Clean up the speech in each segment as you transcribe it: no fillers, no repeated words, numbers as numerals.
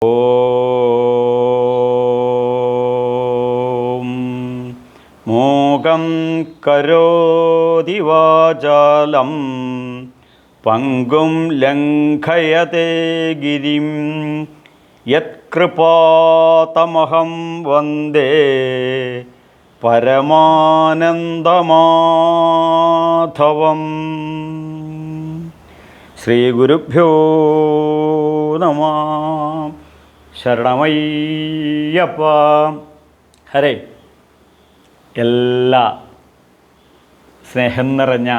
ഓം മൂകം കരോതി വാചാലം പങ്കും ലംഘയതേ ഗിരിം യത്കൃപാതമഹം വന്ദേ പരമാനന്ദമാധവം. ശ്രീഗുരുഭ്യോ നമഃ. ശരണമയ്യപ്പ. ഹരേ. എല്ലാ സ്നേഹം നിറഞ്ഞ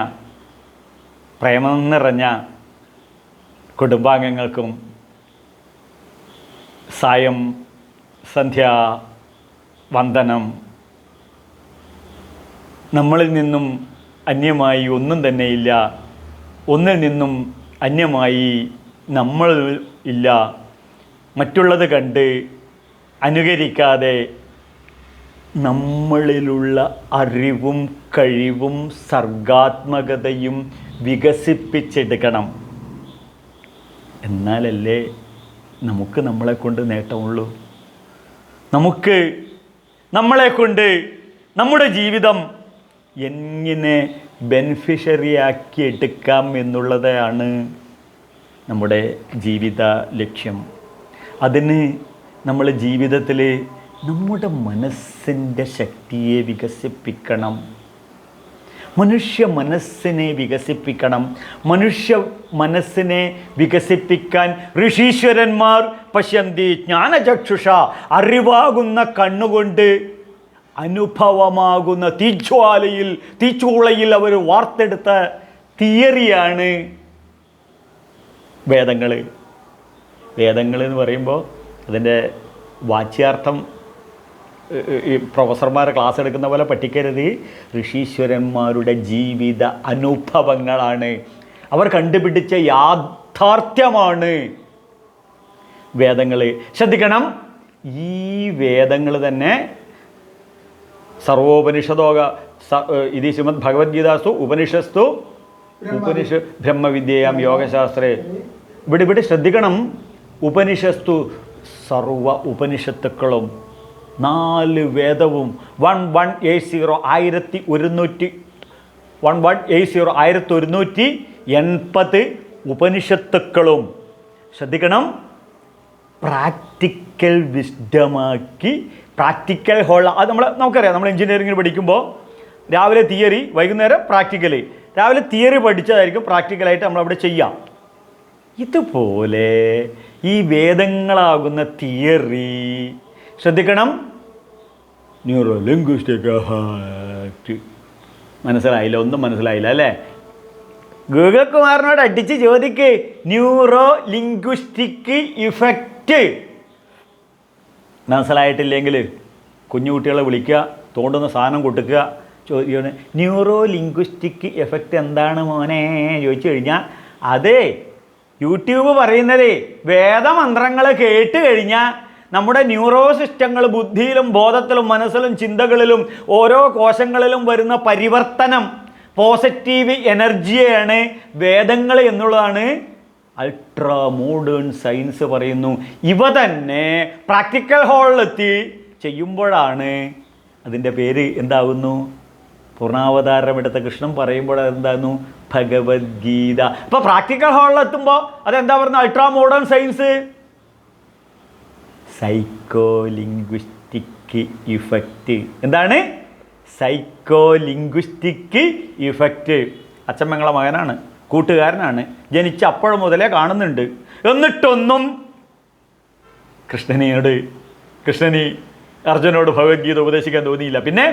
പ്രേമം നിറഞ്ഞ കുടുംബാംഗങ്ങൾക്കും സായം സന്ധ്യാ വന്ദനം. നമ്മളിൽ നിന്നും അന്യമായി ഒന്നും തന്നെയില്ല, ഒന്നിൽ നിന്നും അന്യമായി നമ്മൾ ഇല്ല. മറ്റുള്ളത് കണ്ട് അനുകരിക്കാതെ നമ്മളിലുള്ള അറിവും കഴിവും സർഗാത്മകതയും വികസിപ്പിച്ചെടുക്കണം. എന്നാലല്ലേ നമുക്ക് നമ്മളെക്കൊണ്ട് നേട്ടമുള്ളൂ. നമുക്ക് നമ്മളെക്കൊണ്ട് നമ്മുടെ ജീവിതം എങ്ങനെ ബെനിഫിഷ്യറിയാക്കി എടുക്കാം എന്നുള്ളതാണ് നമ്മുടെ ജീവിത ലക്ഷ്യം. അതിന് നമ്മൾ ജീവിതത്തിൽ നമ്മുടെ മനസ്സിൻ്റെ ശക്തിയെ വികസിപ്പിക്കണം. മനുഷ്യ മനസ്സിനെ വികസിപ്പിക്കണം. മനുഷ്യ മനസ്സിനെ വികസിപ്പിക്കാൻ ഋഷീശ്വരന്മാർ പശ്യന്തി ജ്ഞാനചക്ഷുഷ, അറിവാകുന്ന കണ്ണുകൊണ്ട് അനുഭവമാകുന്ന തീച്ചൂളയിൽ അവർ വാർത്തെടുത്ത തിയറിയാണ് വേദങ്ങൾ. വേദങ്ങൾ എന്ന് പറയുമ്പോൾ അതിൻ്റെ വാച്യാർത്ഥം ഈ പ്രൊഫസർമാർ ക്ലാസ് എടുക്കുന്ന പോലെ പഠിക്കരുത്. ഋഷീശ്വരന്മാരുടെ ജീവിത അനുഭവങ്ങളാണ്, അവർ കണ്ടുപിടിച്ച യാഥാർത്ഥ്യമാണ് വേദങ്ങൾ. ശ്രദ്ധിക്കണം, ഈ വേദങ്ങൾ തന്നെ സർവോപനിഷദോക ഇത് ശ്രീമദ് ഭഗവത്ഗീതാസ്തു ഉപനിഷസ്തു ബ്രഹ്മവിദ്യയാം യോഗശാസ്ത്രേ. ഇവിടെ ശ്രദ്ധിക്കണം, ഉപനിഷസ്തു സർവ ഉപനിഷത്തുക്കളും 4 വേദവും 1180 ഉപനിഷത്തുക്കളും ശ്രദ്ധിക്കണം. പ്രാക്ടിക്കൽ വിസ്ഡമാക്കി പ്രാക്ടിക്കൽ അത് നമുക്കറിയാം. നമ്മൾ എഞ്ചിനീയറിംഗിന് പഠിക്കുമ്പോൾ രാവിലെ തിയറി, വൈകുന്നേരം പ്രാക്ടിക്കല്. രാവിലെ തിയറി പഠിച്ചതായിരിക്കും പ്രാക്ടിക്കലായിട്ട് നമ്മളവിടെ ചെയ്യാം. ഇതുപോലെ ഈ വേദങ്ങളാകുന്ന തിയറി ശ്രദ്ധിക്കണം. ന്യൂറോ ലിംഗ്വിസ്റ്റിക് എഫക്റ്റ് മനസ്സിലായില്ല, ഒന്നും മനസ്സിലായില്ല അല്ലേ? ഗൂഗിൾ കുമാറിനോട് അടിച്ച് ചോദിക്ക്, ന്യൂറോ ലിംഗ്വിസ്റ്റിക് ഇഫക്റ്റ് മനസ്സിലായിട്ടില്ലെങ്കിൽ കുഞ്ഞു കുട്ടികളെ വിളിക്കുക, തോണ്ടുന്ന സാധനം കൊടുക്കുക, ചോദിക്കുകയാണ് ന്യൂറോ ലിംഗ്വിസ്റ്റിക് എഫക്റ്റ് എന്താണ് മോനെ ചോദിച്ചു കഴിഞ്ഞാൽ, അതെ യൂട്യൂബ് പറയുന്നത് വേദമന്ത്രങ്ങൾ കേട്ട് കഴിഞ്ഞാൽ നമ്മുടെ ന്യൂറോ സിസ്റ്റങ്ങൾ ബുദ്ധിയിലും ബോധത്തിലും മനസ്സിലും ചിന്തകളിലും ഓരോ കോശങ്ങളിലും വരുന്ന പരിവർത്തനം, പോസിറ്റീവ് എനർജിയാണ് വേദങ്ങൾ എന്നുള്ളതാണ് അൾട്രാ മോഡേൺ സയൻസ് പറയുന്നു. ഇവ തന്നെ പ്രാക്ടിക്കൽ ഹാളിലെത്തി ചെയ്യുമ്പോഴാണ് അതിൻ്റെ പേര് എന്താകുന്നു? പൂർണ്ണാവതാരം എടുത്ത കൃഷ്ണൻ പറയുമ്പോൾ എന്താകുന്നു? ഭഗവത്ഗീത. അപ്പോൾ പ്രാക്ടിക്കൽ ഹാളിലെത്തുമ്പോൾ അതെന്താ പറയുന്നത്? Ultra modern science, psycho linguistic effect. എന്താണ്? Psycho linguistic effect. അച്ഛമ്മങ്ങളെ മകനാണ്, കൂട്ടുകാരനാണ്, ജനിച്ച അപ്പോഴും മുതലേ കാണുന്നുണ്ട്. എന്നിട്ടൊന്നും കൃഷ്ണന് അർജുനോട് ഭഗവത്ഗീത ഉപദേശിക്കാൻ തോന്നിയില്ല. പിന്നെ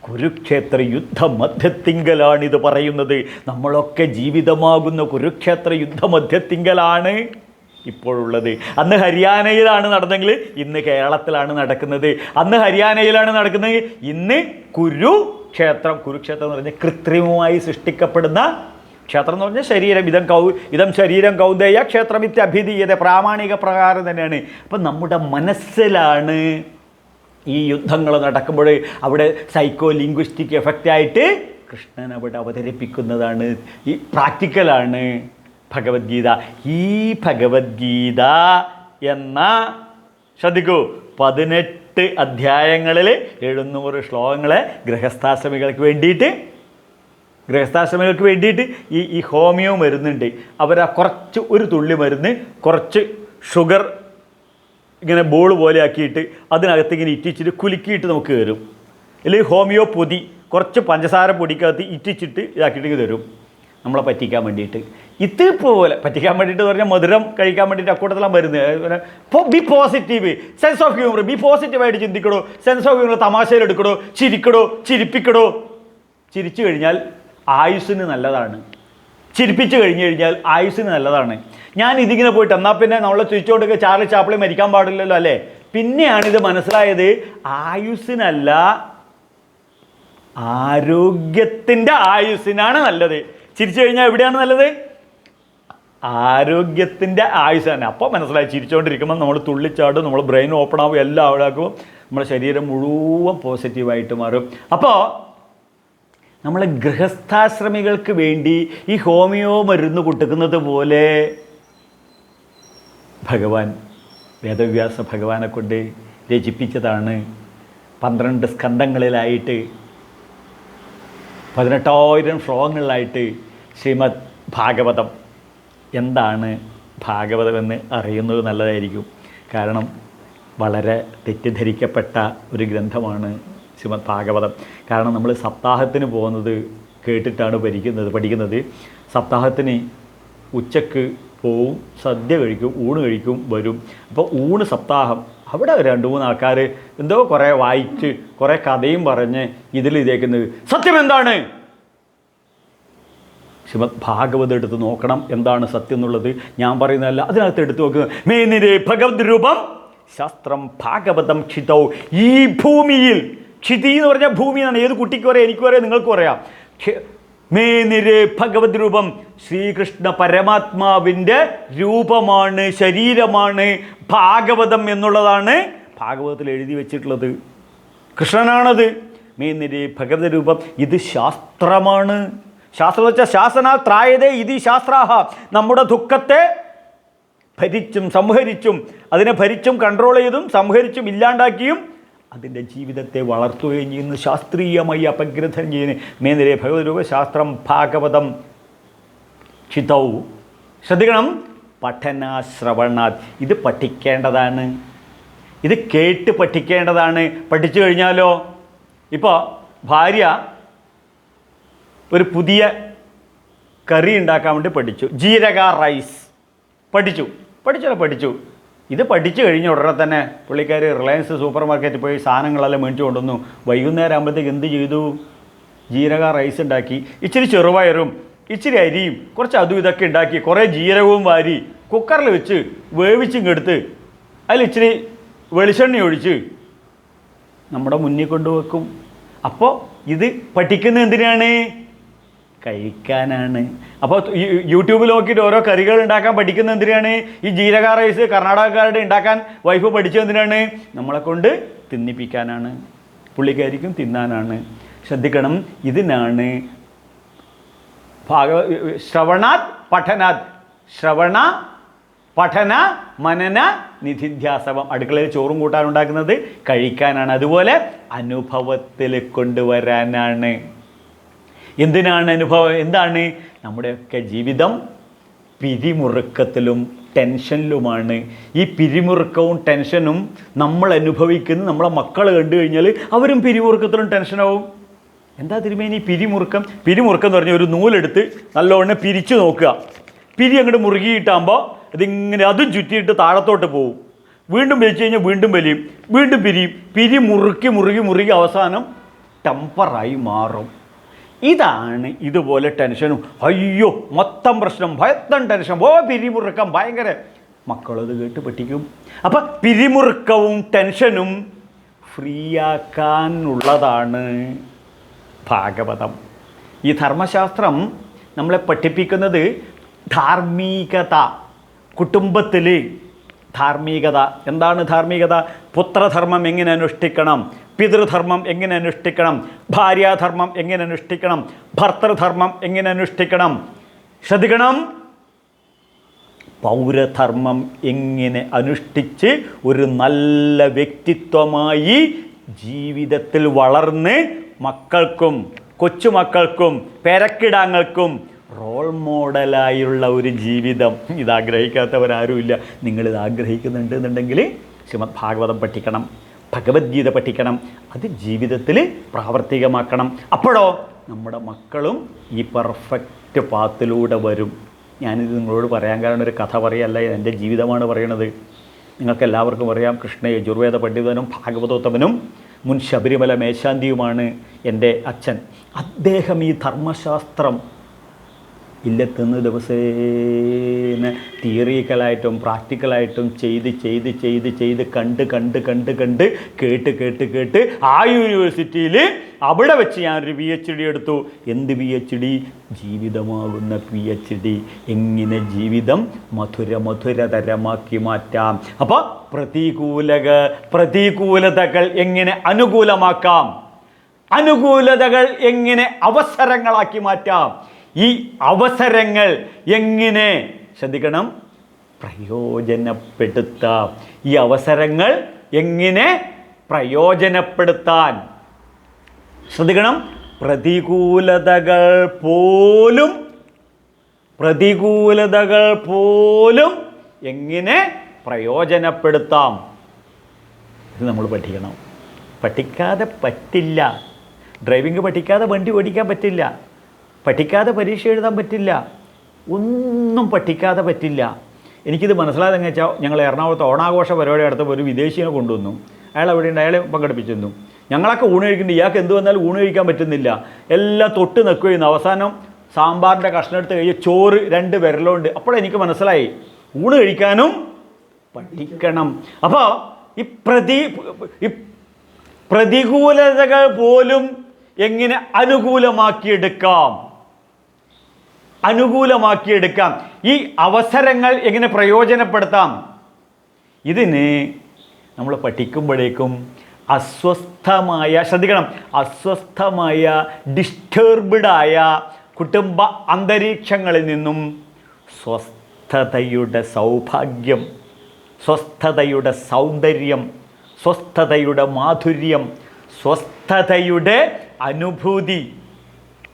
കുരുക്ഷേത്ര യുദ്ധമധ്യത്തിങ്കലാണിത് പറയുന്നത്. നമ്മളൊക്കെ ജീവിതമാകുന്ന കുരുക്ഷേത്ര യുദ്ധമധ്യത്തിങ്കലാണ് ഇപ്പോഴുള്ളത്. അന്ന് ഹരിയാനയിലാണ് നടന്നെങ്കിൽ ഇന്ന് കേരളത്തിലാണ് നടക്കുന്നത്. അന്ന് ഹരിയാനയിലാണ് നടക്കുന്നത്, ഇന്ന് കുരുക്ഷേത്രം എന്ന് പറഞ്ഞാൽ കൃത്രിമമായി സൃഷ്ടിക്കപ്പെടുന്ന ക്ഷേത്രം എന്ന് പറഞ്ഞാൽ ശരീരം. ഇതം ശരീരം കൗന്ദേയ ക്ഷേത്രമിത്യഭിധീയത, പ്രാമാണിക പ്രകാരം തന്നെയാണ്. അപ്പം നമ്മുടെ മനസ്സിലാണ് ഈ യുദ്ധങ്ങൾ നടക്കുമ്പോൾ അവിടെ സൈക്കോ ലിംഗ്വിസ്റ്റിക് എഫക്റ്റായിട്ട് കൃഷ്ണൻ അവിടെ അവതരിപ്പിക്കുന്നതാണ്. ഈ പ്രാക്ടിക്കലാണ് ഭഗവത്ഗീത. ഈ ഭഗവത്ഗീത എന്ന ശ്രദ്ധിക്കൂ 18 അധ്യായങ്ങളിൽ 700 ശ്ലോകങ്ങളെ ഗൃഹസ്ഥാശ്രമികൾക്ക് വേണ്ടിയിട്ട് ഈ ഹോമിയോ മരുന്നുണ്ട്. അവരാ കുറച്ച് ഒരു തുള്ളി മരുന്ന് കുറച്ച് ഷുഗർ ഇങ്ങനെ ബോൾ പോലെ ആക്കിയിട്ട് അതിനകത്ത് ഇങ്ങനെ ഇറ്റിച്ചിട്ട് കുലുക്കിയിട്ട് നമുക്ക് തരും. അല്ലെങ്കിൽ ഹോമിയോ പൊതി കുറച്ച് പഞ്ചസാര പൊടിക്കകത്ത് ഇറ്റിച്ചിട്ട് ഇതാക്കിയിട്ട് തരും നമ്മളെ പറ്റിക്കാൻ വേണ്ടിയിട്ട്. ഇതുപോലെ പറ്റിക്കാൻ വേണ്ടിയിട്ട് പറഞ്ഞാൽ മധുരം കഴിക്കാൻ വേണ്ടിയിട്ട് അക്കൂട്ടത്തിലാണ് മരുന്ന്. B positive, sense of humour, B പോസിറ്റീവായിട്ട് ചിന്തിക്കണോ, സെൻസ് ഓഫ് ഹ്യൂമർ, തമാശയിലെടുക്കണോ, ചിരിപ്പിക്കണോ. ചിരിച്ചു കഴിഞ്ഞാൽ ആയുസ്സിന് നല്ലതാണ്. ചിരിപ്പിച്ച് കഴിഞ്ഞാൽ ആയുസ്സിന് നല്ലതാണ്. ഞാൻ ഇതിങ്ങനെ പോയിട്ട് എന്നാൽ പിന്നെ നമ്മളെ ചോദിച്ചുകൊണ്ടൊക്കെ ചാർലി ചാപ്ലിൻ മരിക്കാൻ പാടില്ലല്ലോ അല്ലേ? പിന്നെയാണിത് മനസ്സിലായത്, ആയുസ്സിനല്ല ആരോഗ്യത്തിൻ്റെ ആയുസ്സിനാണ് നല്ലത്. ചിരിച്ചു കഴിഞ്ഞാൽ എവിടെയാണ് നല്ലത്? ആരോഗ്യത്തിൻ്റെ ആയുസ്സാണ്. അപ്പോൾ മനസ്സിലായി, ചിരിച്ചുകൊണ്ടിരിക്കുമ്പോൾ നമ്മൾ തുള്ളിച്ചാടും, നമ്മൾ ബ്രെയിൻ ഓപ്പൺ ആവും, എല്ലാം അവിടെ ആക്കും, നമ്മുടെ ശരീരം മുഴുവൻ പോസിറ്റീവായിട്ട് മാറും. അപ്പോൾ നമ്മളെ ഗൃഹസ്ഥാശ്രമികൾക്ക് വേണ്ടി ഈ ഹോമിയോ മരുന്ന് കൊടുക്കുന്നത് പോലെ ഭഗവാൻ വേദവ്യാസ ഭഗവാനെ കൊണ്ട് രചിപ്പിച്ചതാണ് 12 സ്കന്ധങ്ങളിലായിട്ട് 18,000 ശ്ലോകങ്ങളിലായിട്ട് ശ്രീമദ് ഭാഗവതം. എന്താണ് ഭാഗവതമെന്ന് അറിയുന്നത് നല്ലതായിരിക്കും. കാരണം വളരെ തെറ്റിദ്ധരിക്കപ്പെട്ട ഒരു ഗ്രന്ഥമാണ് ശ്രീമദ് ഭാഗവതം. കാരണം നമ്മൾ സപ്താഹത്തിന് പോകുന്നത് കേട്ടിട്ടാണ് പഠിക്കുന്നത്. സപ്താഹത്തിന് ഉച്ചക്ക് പോവും, സദ്യ കഴിക്കും, ഊണ് കഴിക്കും, വരും. അപ്പോൾ ഊണ് സപ്താഹം അവിടെ 2-3 ആൾക്കാർ എന്തോ കുറേ വായിച്ച് കുറേ കഥയും പറഞ്ഞ് ഇതേക്കുന്നത്. സത്യം എന്താണ്? ശ്രീമദ് ഭാഗവതം എടുത്ത് നോക്കണം എന്താണ് സത്യം എന്നുള്ളത്. ഞാൻ പറയുന്നതല്ല, അതിനകത്ത് എടുത്ത് നോക്കുക. മേനിരേ ഭഗവത് രൂപം ശാസ്ത്രം ഭാഗവതം ക്ഷിതൗ. ഈ ഭൂമിയിൽ, ക്ഷിതി എന്ന് പറഞ്ഞാൽ ഭൂമിയാണ്. ഏത് കുട്ടിക്കും അറിയാം, എനിക്കും അറിയാം, നിങ്ങൾക്കും അറിയാം. മേനിരേ ഭഗവത് രൂപം, ശ്രീകൃഷ്ണ പരമാത്മാവിൻ്റെ രൂപമാണ്, ശരീരമാണ് ഭാഗവതം എന്നുള്ളതാണ് ഭാഗവതത്തിൽ എഴുതി വച്ചിട്ടുള്ളത്. കൃഷ്ണനാണത്. മേനിരേ ഭഗവത് രൂപം, ഇത് ശാസ്ത്രമാണ്. ശാസ്ത്രം വെച്ചാൽ ശാസനാൽ ത്രായതേ ഇതി ശാസ്ത്രാഹ. നമ്മുടെ ദുഃഖത്തെ ഭരിച്ചും സംഹരിച്ചും, അതിനെ ഭരിച്ചും കൺട്രോൾ ചെയ്തും സംഹരിച്ചും ഇല്ലാണ്ടാക്കിയും അതിൻ്റെ ജീവിതത്തെ വളർത്തുകയും ചെയ്യുന്നു. ശാസ്ത്രീയമായി അപഗ്രഥനം ചെയ്യുന്നു. മേനിരേ ഭഗവത് രൂപ ശാസ്ത്രം ഭാഗവതം ക്ഷിതൗ. ശ്രദ്ധിക്കണം, പഠനാശ്രവണാത്. ഇത് പഠിക്കേണ്ടതാണ്, ഇത് കേട്ട് പഠിക്കേണ്ടതാണ്. പഠിച്ചു കഴിഞ്ഞാലോ, ഇപ്പോൾ ഭാര്യ ഒരു പുതിയ കറി ഉണ്ടാക്കാൻ വേണ്ടി പഠിച്ചു, ജീരക റൈസ് പഠിച്ചു. ഇത് പഠിച്ചു കഴിഞ്ഞ ഉടനെ തന്നെ പുള്ളിക്കാർ റിലയൻസ് സൂപ്പർ മാർക്കറ്റിൽ പോയി സാധനങ്ങളെല്ലാം മേടിച്ചു കൊണ്ടുവന്നു. വൈകുന്നേരം ആകുമ്പോഴത്തേക്ക് എന്ത് ചെയ്തു? ജീരക റൈസ് ഉണ്ടാക്കി. ഇച്ചിരി ചെറുപയറും ഇച്ചിരി അരിയും കുറച്ച് അതും ഇതൊക്കെ ഉണ്ടാക്കി കുറേ ജീരകവും വാരി കുക്കറിൽ വെച്ച് വേവിച്ചിങ്ങെടുത്ത് അതിൽ ഇച്ചിരി വെളിച്ചെണ്ണ ഒഴിച്ച് നമ്മുടെ മുന്നിൽ കൊണ്ടുവെക്കും. അപ്പോൾ ഇത് പഠിക്കുന്നത് എന്തിനാണ്? കഴിക്കാനാണ്. അപ്പോൾ യൂട്യൂബിൽ നോക്കിയിട്ട് ഓരോ കറികൾ ഉണ്ടാക്കാൻ പഠിക്കുന്നത് എന്തിനാണ്? ഈ ജീരക റൈസ് കർണാടകക്കാരുടെ ഉണ്ടാക്കാൻ വൈഫ് പഠിച്ചത് എന്തിനാണ്? നമ്മളെ കൊണ്ട് തിന്നിപ്പിക്കാനാണ്, പുള്ളിക്കാരിക്കും തിന്നാനാണ്. ശ്രദ്ധിക്കണം, ഇതിനാണ് ശ്രവണാത് പഠനാത്. ശ്രവണ പഠന മനന നിധിധ്യാസവം. അടുക്കളയിൽ ചോറും കൂട്ടാനുണ്ടാക്കുന്നത് കഴിക്കാനാണ്. അതുപോലെ അനുഭവത്തിൽ കൊണ്ടുവരാനാണ്. എന്തിനാണ് അനുഭവം? എന്താണ്? നമ്മുടെയൊക്കെ ജീവിതം പിരിമുറുക്കത്തിലും ടെൻഷനിലുമാണ്. ഈ പിരിമുറുക്കവും ടെൻഷനും നമ്മൾ അനുഭവിക്കുന്നത് നമ്മളെ മക്കൾ കണ്ടു കഴിഞ്ഞാൽ അവരും പിരിമുറുക്കത്തിലും ടെൻഷനാവും. എന്താ തിരുമേനി പിരിമുറുക്കം? പിരിമുറുക്കം എന്ന് പറഞ്ഞാൽ ഒരു നൂലെടുത്ത് നല്ലവണ്ണം പിരിച്ചു നോക്കുക. പിരി അങ്ങോട്ട് മുറുകിയിട്ടാകുമ്പോൾ ഇതിങ്ങനെ അതും ചുറ്റിയിട്ട് താഴത്തോട്ട് പോവും. വീണ്ടും വലിച്ചു കഴിഞ്ഞാൽ വീണ്ടും വലിയും, വീണ്ടും പിരിയും. പിരി മുറുക്കി അവസാനം ടെമ്പറായി മാറും. ഇതാണ് ഇതുപോലെ ടെൻഷനും. അയ്യോ മൊത്തം പ്രശ്നം, ഭയത്തം ടെൻഷൻ, പിരിമുറുക്കം ഭയങ്കര. മക്കളത് കേട്ട് പഠിക്കും. അപ്പം പിരിമുറുക്കവും ടെൻഷനും ഫ്രീ ആക്കാനുള്ളതാണ് ഭാഗവതം. ഈ ധർമ്മശാസ്ത്രം നമ്മളെ പഠിപ്പിക്കുന്നത് ധാർമ്മികത. കുടുംബത്തിൽ ധാർമ്മികത. എന്താണ് ധാർമ്മികത? പുത്രധർമ്മം എങ്ങനെ അനുഷ്ഠിക്കണം, പിതൃധർമ്മം എങ്ങനെ അനുഷ്ഠിക്കണം, ഭാര്യാധർമ്മം എങ്ങനെ അനുഷ്ഠിക്കണം, ഭർത്തൃധർമ്മം എങ്ങനെ അനുഷ്ഠിക്കണം. ശ്രദ്ധിക്കണം, പൗരധർമ്മം എങ്ങനെ അനുഷ്ഠിച്ച് ഒരു നല്ല വ്യക്തിത്വമായി ജീവിതത്തിൽ വളർന്ന് മക്കൾക്കും കൊച്ചുമക്കൾക്കും പേരക്കിടാങ്ങൾക്കും റോൾ മോഡലായുള്ള ഒരു ജീവിതം. ഇതാഗ്രഹിക്കാത്തവരാരുമില്ല. നിങ്ങളിത് ആഗ്രഹിക്കുന്നുണ്ടെന്നുണ്ടെങ്കിൽ ശ്രീമദ് ഭാഗവതം പഠിക്കണം, ഭഗവത്ഗീത പഠിക്കണം, അത് ജീവിതത്തിൽ പ്രാവർത്തികമാക്കണം. അപ്പോഴോ നമ്മുടെ മക്കളും ഈ പെർഫെക്റ്റ് പാത്തിലൂടെ വരും. ഞാനിത് നിങ്ങളോട് പറയാൻ കാരണം ഒരു കഥ പറയല്ല, എൻ്റെ ജീവിതമാണ് പറയണത്. നിങ്ങൾക്കെല്ലാവർക്കും അറിയാം, കൃഷ്ണ യജുർവേദ പണ്ഡിതനും ഭാഗവതോത്തമനും മുൻ ശബരിമല മേശാന്തിയുമാണ് എൻ്റെ അച്ഛൻ. അദ്ദേഹം ഈ ധർമ്മശാസ്ത്രം ഇല്ലെത്തുന്ന ദിവസേന തിയറിക്കലായിട്ടും പ്രാക്ടിക്കലായിട്ടും ചെയ്ത് കണ്ട് കേട്ട് ആ യൂണിവേഴ്സിറ്റിയിൽ അവിടെ വെച്ച് ഞാനൊരു PhD എടുത്തു. എന്ത് PhD? ജീവിതമാകുന്ന PhD. എങ്ങനെ ജീവിതം മധുരതരമാക്കി മാറ്റാം. അപ്പോൾ പ്രതികൂലതകൾ എങ്ങനെ അനുകൂലമാക്കാം, അനുകൂലതകൾ എങ്ങനെ അവസരങ്ങളാക്കി മാറ്റാം, ഈ അവസരങ്ങൾ എങ്ങനെ, ശ്രദ്ധിക്കണം, പ്രയോജനപ്പെടുത്താം. ഈ അവസരങ്ങൾ എങ്ങനെ പ്രയോജനപ്പെടുത്താൻ, ശ്രദ്ധിക്കണം, പ്രതികൂലതകൾ പോലും എങ്ങനെ പ്രയോജനപ്പെടുത്താം, ഇത് നമ്മൾ പഠിക്കണം. പഠിക്കാതെ പറ്റില്ല. ഡ്രൈവിംഗ് പഠിക്കാതെ വണ്ടി ഓടിക്കാൻ പറ്റില്ല. പഠിക്കാതെ പരീക്ഷ എഴുതാൻ പറ്റില്ല. ഒന്നും പഠിക്കാതെ പറ്റില്ല. എനിക്കിത് മനസ്സിലായതെന്ന് വെച്ചാൽ, ഞങ്ങൾ എറണാകുളത്ത് ഓണാഘോഷ പരിപാടി നടത്തപ്പോൾ ഒരു വിദേശിയെ കൊണ്ടുവന്നു. അയാൾ അവിടെ ഉണ്ട്, അയാളെ പങ്കെടുപ്പിച്ചിരുന്നു. ഞങ്ങളൊക്കെ ഊണ് കഴിക്കുന്നുണ്ട്, ഇയാൾക്ക് എന്ത് വന്നാലും ഊണ് കഴിക്കാൻ പറ്റുന്നില്ല. എല്ലാം തൊട്ട് നിൽക്കുകയെന്ന്. അവസാനം സാമ്പാറിൻ്റെ കഷ്ണം എടുത്ത് കഴിയും, ചോറ് 2 വിരലുണ്ട്. അപ്പോഴെനിക്ക് മനസ്സിലായി, ഊണ് കഴിക്കാനും പഠിക്കണം. അപ്പോൾ ഈ പ്രതികൂലതകൾ പോലും എങ്ങനെ അനുകൂലമാക്കിയെടുക്കാം, ഈ അവസരങ്ങൾ എങ്ങനെ പ്രയോജനപ്പെടുത്താം, ഇതിന് നമ്മൾ പഠിക്കുമ്പോഴേക്കും അസ്വസ്ഥമായ ഡിസ്റ്റർബ്ഡായ കുടുംബ അന്തരീക്ഷങ്ങളിൽ നിന്നും സ്വസ്ഥതയുടെ സൗഭാഗ്യം, സ്വസ്ഥതയുടെ സൗന്ദര്യം, സ്വസ്ഥതയുടെ മാധുര്യം, സ്വസ്ഥതയുടെ അനുഭൂതി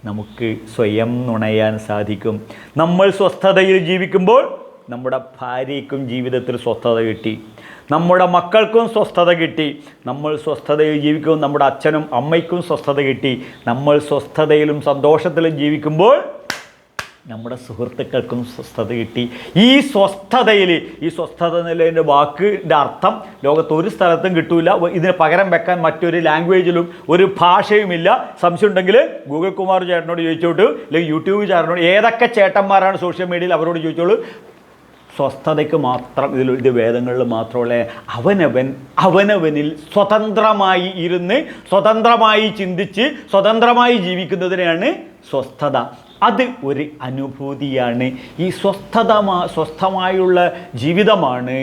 നമുക്ക് സ്വയം നുണയാൻ സാധിക്കും. നമ്മൾ സ്വസ്ഥതയിൽ ജീവിക്കുമ്പോൾ നമ്മുടെ ഭാര്യയ്ക്കും ജീവിതത്തിൽ സ്വസ്ഥത കിട്ടി, നമ്മുടെ മക്കൾക്കും സ്വസ്ഥത കിട്ടി. നമ്മൾ സ്വസ്ഥതയിൽ ജീവിക്കുമ്പോൾ നമ്മുടെ അച്ഛനും അമ്മയ്ക്കും സ്വസ്ഥത കിട്ടി. നമ്മൾ സ്വസ്ഥതയിലും സന്തോഷത്തിലും ജീവിക്കുമ്പോൾ നമ്മുടെ സുഹൃത്തുക്കൾക്കും സ്വസ്ഥത കിട്ടി. ഈ സ്വസ്ഥത എന്നുള്ളതിൻ്റെ വാക്കിൻ്റെ അർത്ഥം ലോകത്ത് ഒരു സ്ഥലത്തും കിട്ടൂല. ഇതിന് പകരം വെക്കാൻ മറ്റൊരു ലാംഗ്വേജിലും ഒരു ഭാഷയുമില്ല. സംശയം ഉണ്ടെങ്കിൽ ഗൂഗിൾ കുമാർ ചേട്ടനോട് ചോദിച്ചോട്ട്, അല്ലെങ്കിൽ യൂട്യൂബ് ചേട്ടനോട്, ഏതൊക്കെ ചേട്ടന്മാരാണ് സോഷ്യൽ മീഡിയയിൽ അവരോട് ചോദിച്ചോളൂ. സ്വസ്ഥതയ്ക്ക് മാത്രം ഇത് വേദങ്ങളിൽ മാത്രമുള്ള അവനവനിൽ സ്വതന്ത്രമായി ഇരുന്ന് സ്വതന്ത്രമായി ചിന്തിച്ച് സ്വതന്ത്രമായി ജീവിക്കുന്നതിനെയാണ് സ്വസ്ഥത. അത് ഒരു അനുഭൂതിയാണ്. ഈ സ്വസ്ഥമായുള്ള ജീവിതമാണ്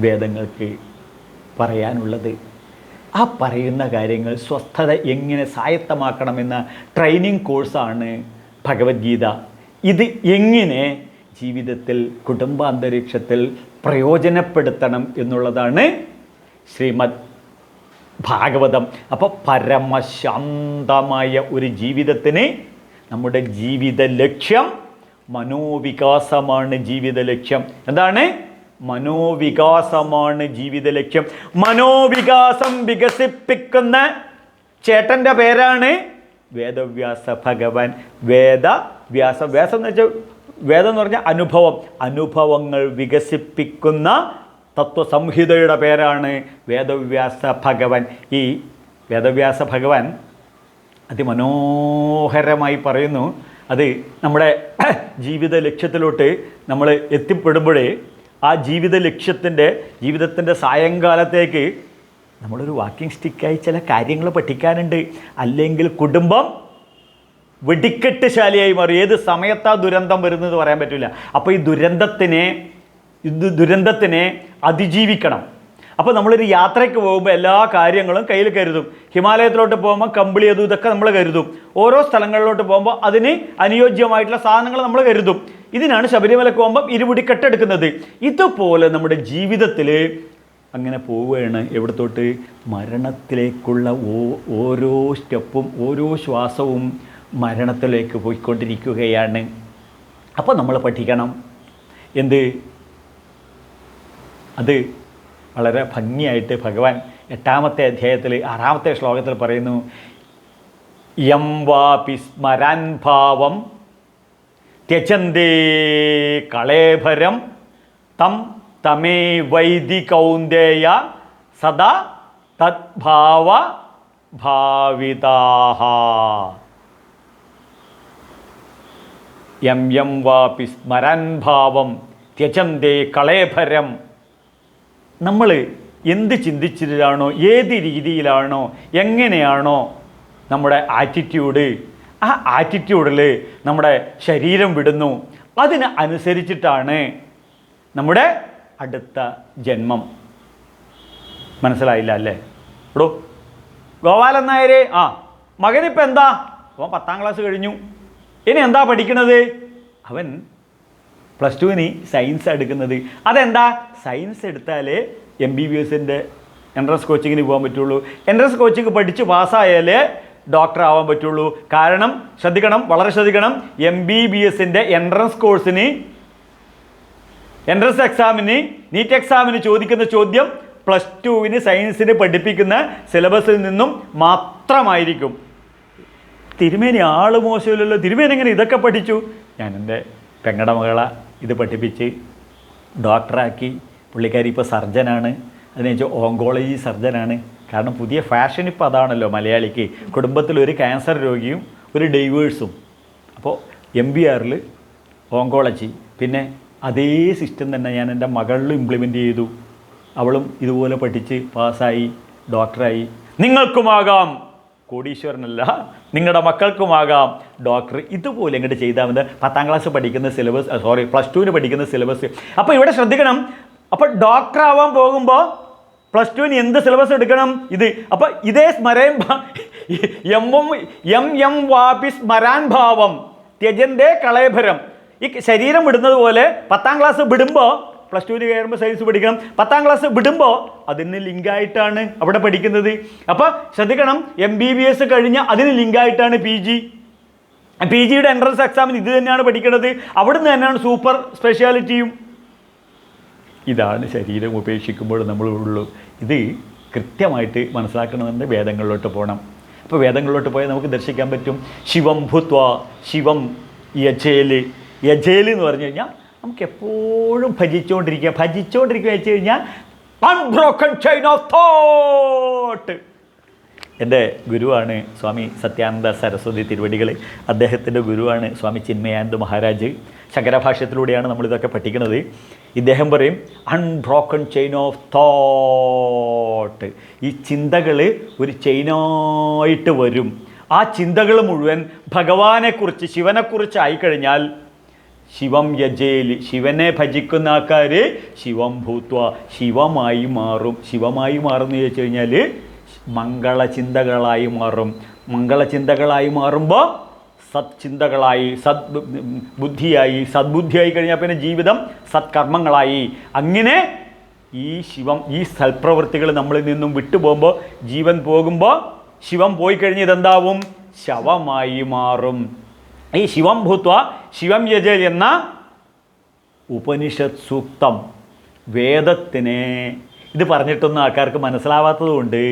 വേദങ്ങൾക്ക് പറയാനുള്ളത്. ആ പറയുന്ന കാര്യങ്ങൾ സ്വസ്ഥത എങ്ങനെ സ്വായത്തമാക്കണമെന്ന ട്രെയിനിങ് കോഴ്സാണ് ഭഗവത്ഗീത. ഇത് എങ്ങനെ ജീവിതത്തിൽ കുടുംബാന്തരീക്ഷത്തിൽ പ്രയോജനപ്പെടുത്തണം എന്നുള്ളതാണ് ശ്രീമദ് ഭാഗവതം. അപ്പോൾ പരമശാന്തമായ ഒരു ജീവിതത്തിന് നമ്മുടെ ജീവിത ലക്ഷ്യം മനോവികാസമാണ്. ജീവിത ലക്ഷ്യം എന്താണ്? മനോവികാസമാണ് ജീവിത ലക്ഷ്യം. മനോവികാസം വികസിപ്പിക്കുന്ന ചേട്ടൻ്റെ പേരാണ് വേദവ്യാസ ഭഗവാൻ. വ്യാസം എന്ന് വെച്ചാൽ, വേദം എന്ന് പറഞ്ഞാൽ അനുഭവങ്ങൾ വികസിപ്പിക്കുന്ന തത്വസംഹിതയുടെ പേരാണ് വേദവ്യാസ ഭഗവാൻ. ഈ വേദവ്യാസ ഭഗവാൻ അതിമനോഹരമായി പറയുന്നു. അത് നമ്മുടെ ജീവിത ലക്ഷ്യത്തിലോട്ട് നമ്മൾ എത്തിപ്പെടുമ്പോഴേ ആ ജീവിതത്തിൻ്റെ സായങ്കാലത്തേക്ക് നമ്മളൊരു വാക്കിംഗ് സ്റ്റിക്കായി ചില കാര്യങ്ങൾ പഠിക്കാനുണ്ട്. അല്ലെങ്കിൽ കുടുംബം വെടിക്കെട്ടുശാലിയായി മാറും. ഏത് സമയത്താ ദുരന്തം വരുന്നത് പറയാൻ പറ്റില്ല. അപ്പോൾ ഈ ദുരന്തത്തിനെ അതിജീവിക്കണം. അപ്പോൾ നമ്മളൊരു യാത്രയ്ക്ക് പോകുമ്പോൾ എല്ലാ കാര്യങ്ങളും കയ്യിൽ കരുതും. ഹിമാലയത്തിലോട്ട് പോകുമ്പോൾ കമ്പിളി അതും ഇതൊക്കെ നമ്മൾ കരുതും. ഓരോ സ്ഥലങ്ങളിലോട്ട് പോകുമ്പോൾ അതിന് അനുയോജ്യമായിട്ടുള്ള സാധനങ്ങൾ നമ്മൾ കരുതും. ഇതിനാണ് ശബരിമലക്ക് പോകുമ്പം ഇരുമുടിക്കെട്ടെടുക്കുന്നത്. ഇതുപോലെ നമ്മുടെ ജീവിതത്തിൽ അങ്ങനെ പോവുകയാണ്. എവിടത്തോട്ട്? മരണത്തിലേക്കുള്ള ഓരോ സ്റ്റെപ്പും ഓരോ ശ്വാസവും മരണത്തിലേക്ക് പോയിക്കൊണ്ടിരിക്കുകയാണ്. അപ്പോൾ നമ്മൾ പഠിക്കണം എന്ത്? അത് വളരെ ഭംഗിയായിട്ട് ഭഗവാൻ 8ാമത്തെ അധ്യായത്തിൽ 6ാമത്തെ ശ്ലോകത്തിൽ പറയുന്നു, യം വാപി സ്മരാൻ ഭാവം ത്യജന്തേ കളേഭരം തം തമേ വൈദി കൗന്ദേയ സദാ തദ്ഭാവ ഭാവിതാഹ. യം യം വാപി സ്മരാൻ ഭാവം ത്യജന്തേ കളേഭരം. നമ്മൾ എന്ത് ചിന്തിച്ചിട്ടാണോ, ഏത് രീതിയിലാണോ, എങ്ങനെയാണോ നമ്മുടെ ആറ്റിറ്റ്യൂഡ്, ആ ആറ്റിറ്റ്യൂഡിൽ നമ്മുടെ ശരീരം വിടുന്നു. അതിന് അനുസരിച്ചിട്ടാണ് നമ്മുടെ അടുത്ത ജന്മം. മനസ്സിലായില്ല അല്ലേ? എടോ ഗോപാലൻ നായരെ, മകനിപ്പോൾ എന്താ? അവൻ 10ാം ക്ലാസ് കഴിഞ്ഞു. ഇനി എന്താ പഠിക്കണത്? അവൻ +2 സയൻസ് എടുക്കുന്നത്. അതെന്താ? സയൻസ് എടുത്താലേ MBBSൻ്റെ എൻട്രൻസ് കോച്ചിങ്ങിന് പോകാൻ പറ്റുള്ളൂ. എൻട്രൻസ് കോച്ചിങ് പഠിച്ച് പാസ്സായാലേ ഡോക്ടർ ആവാൻ പറ്റുള്ളൂ. കാരണം ശ്രദ്ധിക്കണം, വളരെ ശ്രദ്ധിക്കണം, MBBSൻ്റെ എൻട്രൻസ് കോഴ്സിന്, എൻട്രൻസ് എക്സാമിന്, നീറ്റ് എക്സാമിന് ചോദിക്കുന്ന ചോദ്യം +2 സയൻസിന് പഠിപ്പിക്കുന്ന സിലബസിൽ നിന്നും മാത്രമായിരിക്കും. തിരുമേനി ആൾ മോശമില്ലല്ലോ, തിരുമേനി എങ്ങനെ ഇതൊക്കെ പഠിച്ചു? ഞാൻ എൻ്റെ പെങ്ങടെ മകളെ ഇത് പഠിപ്പിച്ച് ഡോക്ടറാക്കി. പുള്ളിക്കാരി ഇപ്പോൾ സർജനാണ്. അതിന് വെച്ചാൽ ഓങ്കോളജി സർജനാണ്. കാരണം പുതിയ ഫാഷൻ ഇപ്പോൾ അതാണല്ലോ മലയാളിക്ക്. കുടുംബത്തിലൊരു ക്യാൻസർ രോഗിയും ഒരു ഡൈവേഴ്സും. അപ്പോൾ MBRൽ ഓങ്കോളജി. പിന്നെ അതേ സിസ്റ്റം തന്നെ ഞാൻ എൻ്റെ മകളിലും ഇംപ്ലിമെൻ്റ് ചെയ്തു. അവളും ഇതുപോലെ പഠിച്ച് പാസ്സായി ഡോക്ടറായി. നിങ്ങൾക്കുമാകാം, കോടീശ്വരനല്ല, നിങ്ങളുടെ മക്കൾക്കുമാകാം ഡോക്ടർ. ഇതുപോലെ ഇങ്ങോട്ട് ചെയ്താൽ മതി. 10ാം ക്ലാസ് പഠിക്കുന്ന സിലബസ്, +2 പഠിക്കുന്ന സിലബസ്. അപ്പോൾ ഇവിടെ ശ്രദ്ധിക്കണം. അപ്പോൾ ഡോക്ടർ ആവാൻ പോകുമ്പോൾ +2 എന്ത് സിലബസ് എടുക്കണം? ഇത്. അപ്പോൾ ഇതേ യം വാപി സ്മരാൻ ഭാവം ത്യജന്തേ കളേഭരം. ഈ ശരീരം വിടുന്നത് പോലെ 10ാം ക്ലാസ് വിടുമ്പോൾ +2 കയറുമ്പോൾ സയൻസ് പഠിക്കണം. 10ാം ക്ലാസ് വിടുമ്പോൾ അതിന് ലിങ്കായിട്ടാണ് അവിടെ പഠിക്കുന്നത്. അപ്പോൾ ശ്രദ്ധിക്കണം, MBBS കഴിഞ്ഞ് അതിന് ലിങ്കായിട്ടാണ് PGയുടെ എൻട്രൻസ് എക്സാമിന് ഇത് തന്നെയാണ് പഠിക്കുന്നത്. അവിടുന്ന് തന്നെയാണ് സൂപ്പർ സ്പെഷ്യാലിറ്റിയും. ഇതാണ് ശരീരം ഉപേക്ഷിക്കുമ്പോൾ നമ്മളുള്ളൂ. ഇത് കൃത്യമായിട്ട് മനസ്സിലാക്കണമെന്ന് വേദങ്ങളിലോട്ട് പോകണം. അപ്പോൾ വേദങ്ങളിലോട്ട് പോയാൽ നമുക്ക് ദർശിക്കാൻ പറ്റും. ശിവം ഭൂത്വ ശിവം യജേല്. യജേല് എന്ന് പറഞ്ഞു കഴിഞ്ഞാൽ നമുക്ക് എപ്പോഴും ഭജിച്ചുകൊണ്ടിരിക്കുക വെച്ച് കഴിഞ്ഞാൽ അൺബ്രോക്കൺ ചെയിൻ ഓഫ് തോട്ട്. എൻ്റെ ഗുരുവാണ് സ്വാമി സത്യാനന്ദ സരസ്വതി തിരുവടികൾ. അദ്ദേഹത്തിൻ്റെ ഗുരുവാണ് സ്വാമി ചിന്മയാനന്ദ മഹാരാജ്. ശങ്കരഭാഷ്യത്തിലൂടെയാണ് നമ്മളിതൊക്കെ പഠിക്കുന്നത്. ഇദ്ദേഹം പറയും അൺബ്രോക്കൺ ചെയിൻ ഓഫ് തോട്ട്. ഈ ചിന്തകൾ ഒരു ചെയിനായിട്ട് വരും. ആ ചിന്തകൾ മുഴുവൻ ഭഗവാനെക്കുറിച്ച്, ശിവനെക്കുറിച്ച് ആയിക്കഴിഞ്ഞാൽ ശിവം യജേലി, ശിവനെ ഭജിക്കുന്ന ആൾക്കാർ ശിവം ഭൂത്വ ശിവമായി മാറും. ശിവമായി മാറുമെന്ന് ചോദിച്ചു കഴിഞ്ഞാൽ മംഗളചിന്തകളായി മാറും. മംഗളചിന്തകളായി മാറുമ്പോൾ സത്ചിന്തകളായി, സദ്ബുദ്ധിയായി കഴിഞ്ഞാൽ പിന്നെ ജീവിതം സത്കർമ്മങ്ങളായി. അങ്ങനെ ഈ ശിവം, ഈ സൽപ്രവൃത്തികൾ നമ്മളിൽ നിന്നും വിട്ടുപോകുമ്പോൾ, ജീവൻ പോകുമ്പോൾ, ശിവം പോയി കഴിഞ്ഞ് ഇതെന്താവും? ശവമായി മാറും. ഈ ശിവം ഭൂത്വ ശിവം യജൽ എന്ന ഉപനിഷത്ത് സൂക്തം വേദത്തിനെ ഇത് പറഞ്ഞിട്ടൊന്നും ആൾക്കാർക്ക് മനസ്സിലാവാത്തതുകൊണ്ട്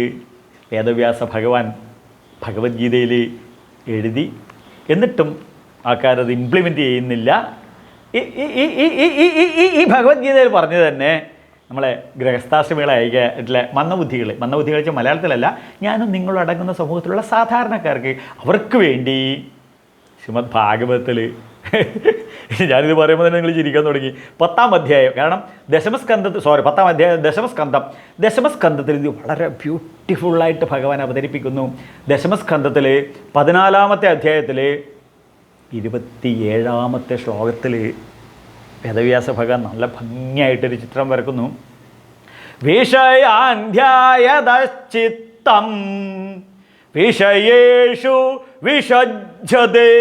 വേദവ്യാസ ഭഗവാൻ ഭഗവത്ഗീതയിൽ എഴുതി. എന്നിട്ടും ആൾക്കാരത് ഇംപ്ലിമെൻ്റ് ചെയ്യുന്നില്ല. ഈ ഭഗവത്ഗീതയിൽ പറഞ്ഞു തന്നെ നമ്മളെ ഗൃഹസ്ഥാശ്രമികളെ അയക്കായിട്ടുള്ള മന്ദബുദ്ധികൾ വെച്ചാൽ മലയാളത്തിലല്ല, ഞാനും നിങ്ങളും അടങ്ങുന്ന സമൂഹത്തിലുള്ള സാധാരണക്കാർക്ക്, അവർക്ക് വേണ്ടി ശ്രീമദ് ഭാഗവതത്തിൽ ഞാനിത് പറയുമ്പോൾ തന്നെ നിങ്ങൾ ചിരിക്കാൻ തുടങ്ങി. 10ാം അധ്യായം, കാരണം ദശമസ്കന്ധത്തിൽ ഇത് വളരെ ബ്യൂട്ടിഫുള്ളായിട്ട് ഭഗവാൻ അവതരിപ്പിക്കുന്നു. ദശമസ്കന്ധത്തിൽ 14ാമത്തെ അധ്യായത്തിൽ 27ാമത്തെ ശ്ലോകത്തിൽ വേദവ്യാസ ഭഗവാൻ നല്ല ഭംഗിയായിട്ടൊരു ചിത്രം വരക്കുന്നു. വിഷയാൻ ധ്യായതശ്ചിത്തം വിഷയേഷു വിഷജ്ജതേ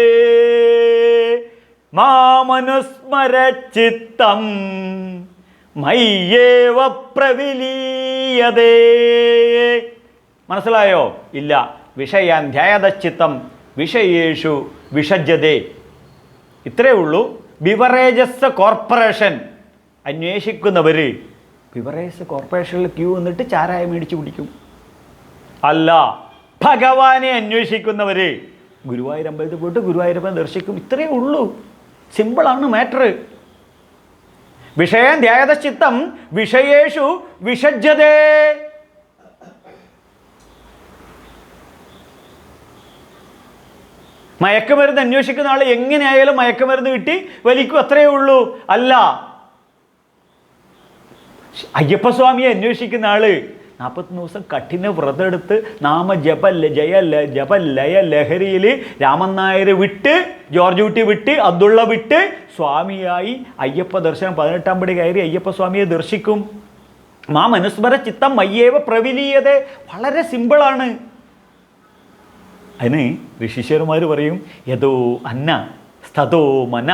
മാമനുസ്മരചിത്തം മയ്യേവ പ്രവിലീയതേ. മനസ്സിലായോ? ഇല്ല. വിഷയാൻ ധ്യായതശ്ചിത്തം വിഷയേഷു വിഷജ്ജതേ. ഇത്രയേ ഉള്ളൂ. ബിവറേജസ് കോർപ്പറേഷൻ അന്വേഷിക്കുന്നവർ ബിവറേജസ് കോർപ്പറേഷനിൽ ക്യൂ നിന്നിട്ട് ചാരായ മേടിച്ച് കുടിക്കും. അല്ല, ഭഗവാനെ അന്വേഷിക്കുന്നവർ ഗുരുവായൂർ അമ്പലത്തിൽ പോയിട്ട് ഗുരുവായൂരപ്പനെ ദർശിക്കും. ഇത്രയേ ഉള്ളൂ. സിമ്പിളാണ് മാറ്റർ. വിഷയം ധ്യായതശ്ചിത്തം വിഷയേഷു വിഷജ്ജതേ. മയക്കുമരുന്ന് അന്വേഷിക്കുന്ന ആൾ എങ്ങനെയായാലും മയക്കുമരുന്ന് കിട്ടി വലിക്കും, അത്രയേ ഉള്ളൂ. അല്ല, അയ്യപ്പസ്വാമിയെ അന്വേഷിക്കുന്ന ആള് 40 ദിവസം കഠിന വ്രതെടുത്ത് ജപലയ ലഹരിയിൽ രാമൻ നായർ വിട്ട്, ജോർജ് കുട്ടി വിട്ട്, അബ്ദുള്ള വിട്ട് സ്വാമിയായി അയ്യപ്പ ദർശനം 18-ാം പടി കയറി അയ്യപ്പസ്വാമിയെ ദർശിക്കും. മാമനുസ്മര ചിത്തം മയ്യേവ പ്രവിലീയത. വളരെ സിമ്പിളാണ്. അതിന് ഋഷിശ്വരന്മാർ പറയും യഥോ അന്ന സ്ഥതോ മന.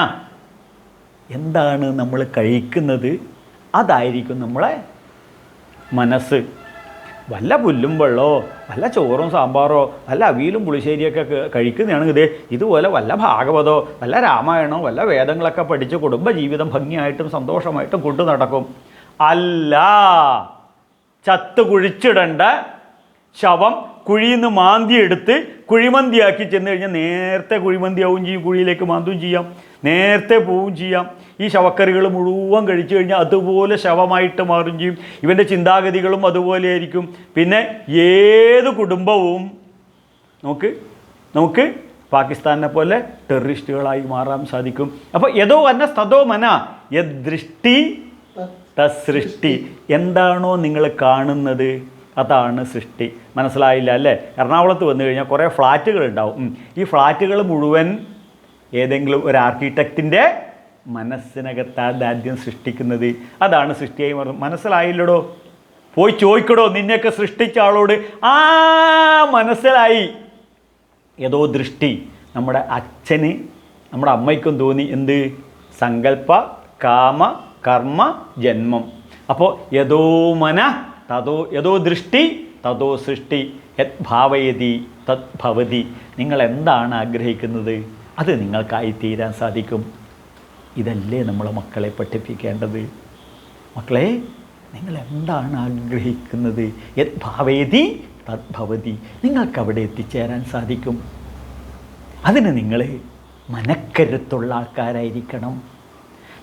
എന്താണ് നമ്മൾ കഴിക്കുന്നത് അതായിരിക്കും നമ്മളെ മനസ്സ്. വല്ല പുല്ലും വെള്ളമോ വല്ല ചോറും സാമ്പാറോ വല്ല അവിയലും പുളിശ്ശേരിയൊക്കെ കഴിക്കുന്നതാണെങ്കിൽ ഇതുപോലെ വല്ല ഭാഗവതോ വല്ല രാമായണോ വല്ല വേദങ്ങളൊക്കെ പഠിച്ച് കുടുംബജീവിതം ഭംഗിയായിട്ടും സന്തോഷമായിട്ടും കൊണ്ടു നടക്കും. അല്ല, ചത്ത് കുഴിച്ചിടേണ്ട ശവം കുഴിയിൽ നിന്ന് മാന്തിയെടുത്ത് കുഴിമന്തിയാക്കി ചെന്ന് കഴിഞ്ഞാൽ നേരത്തെ കുഴിമന്തിയാവും ചെയ്യും, കുഴിയിലേക്ക് മാന്തുകയും ചെയ്യാം, നേരത്തെ പോവുകയും ചെയ്യാം. ഈ ശവക്കറികൾ മുഴുവൻ കഴിച്ചു കഴിഞ്ഞാൽ അതുപോലെ ശവമായിട്ട് മാറും ചെയ്യും. ഇവൻ്റെ ചിന്താഗതികളും അതുപോലെ ആയിരിക്കും. പിന്നെ ഏത് കുടുംബവും നമുക്ക് പാകിസ്ഥാനെ പോലെ ടെററിസ്റ്റുകളായി മാറാൻ സാധിക്കും. അപ്പോൾ യഥോ അന്ന സ്ഥതോ മന യദൃഷ്ടി തസൃഷ്ടി. എന്താണോ നിങ്ങൾ കാണുന്നത് അതാണ് സൃഷ്ടി. മനസ്സിലായില്ല അല്ലേ? എറണാകുളത്ത് വന്നു കഴിഞ്ഞാൽ കുറേ ഫ്ലാറ്റുകൾ ഉണ്ടാവും. ഈ ഫ്ലാറ്റുകൾ മുഴുവൻ ഏതെങ്കിലും ഒരു ആർക്കിടെക്റ്റിൻ്റെ മനസ്സിനകത്താണ് ആദ്യം സൃഷ്ടിക്കുന്നത്. അതാണ് സൃഷ്ടിയായി മാറുന്നത്. മനസ്സിലായില്ലടോ? പോയി ചോദിക്കടോ നിന്നെയൊക്കെ സൃഷ്ടിച്ച ആളോട്. മനസ്സിലായി. ഏതോ ദൃഷ്ടി നമ്മുടെ അച്ഛന് നമ്മുടെ അമ്മയ്ക്കും തോന്നി. എന്ത്? സങ്കല്പ കാമ കർമ്മ ജന്മം. അപ്പോൾ യഥോ മന യഥോ ദൃഷ്ടി തതോ സൃഷ്ടി യത് ഭാവയതി തത് ഭവതി. നിങ്ങൾ എന്താണ് ആഗ്രഹിക്കുന്നത് അത് നിങ്ങൾക്കായി തീരാൻ സാധിക്കും. ഇതല്ലേ നമ്മളെ മക്കളെ പഠിപ്പിക്കേണ്ടത്? മക്കളെ, നിങ്ങൾ എന്താണ് ആഗ്രഹിക്കുന്നത്? യത് ഭാവയതി തത് ഭവതി. നിങ്ങൾക്കവിടെ എത്തിച്ചേരാൻ സാധിക്കും. അതിന് നിങ്ങൾ മനക്കരുത്തുള്ള ആൾക്കാരായിരിക്കണം.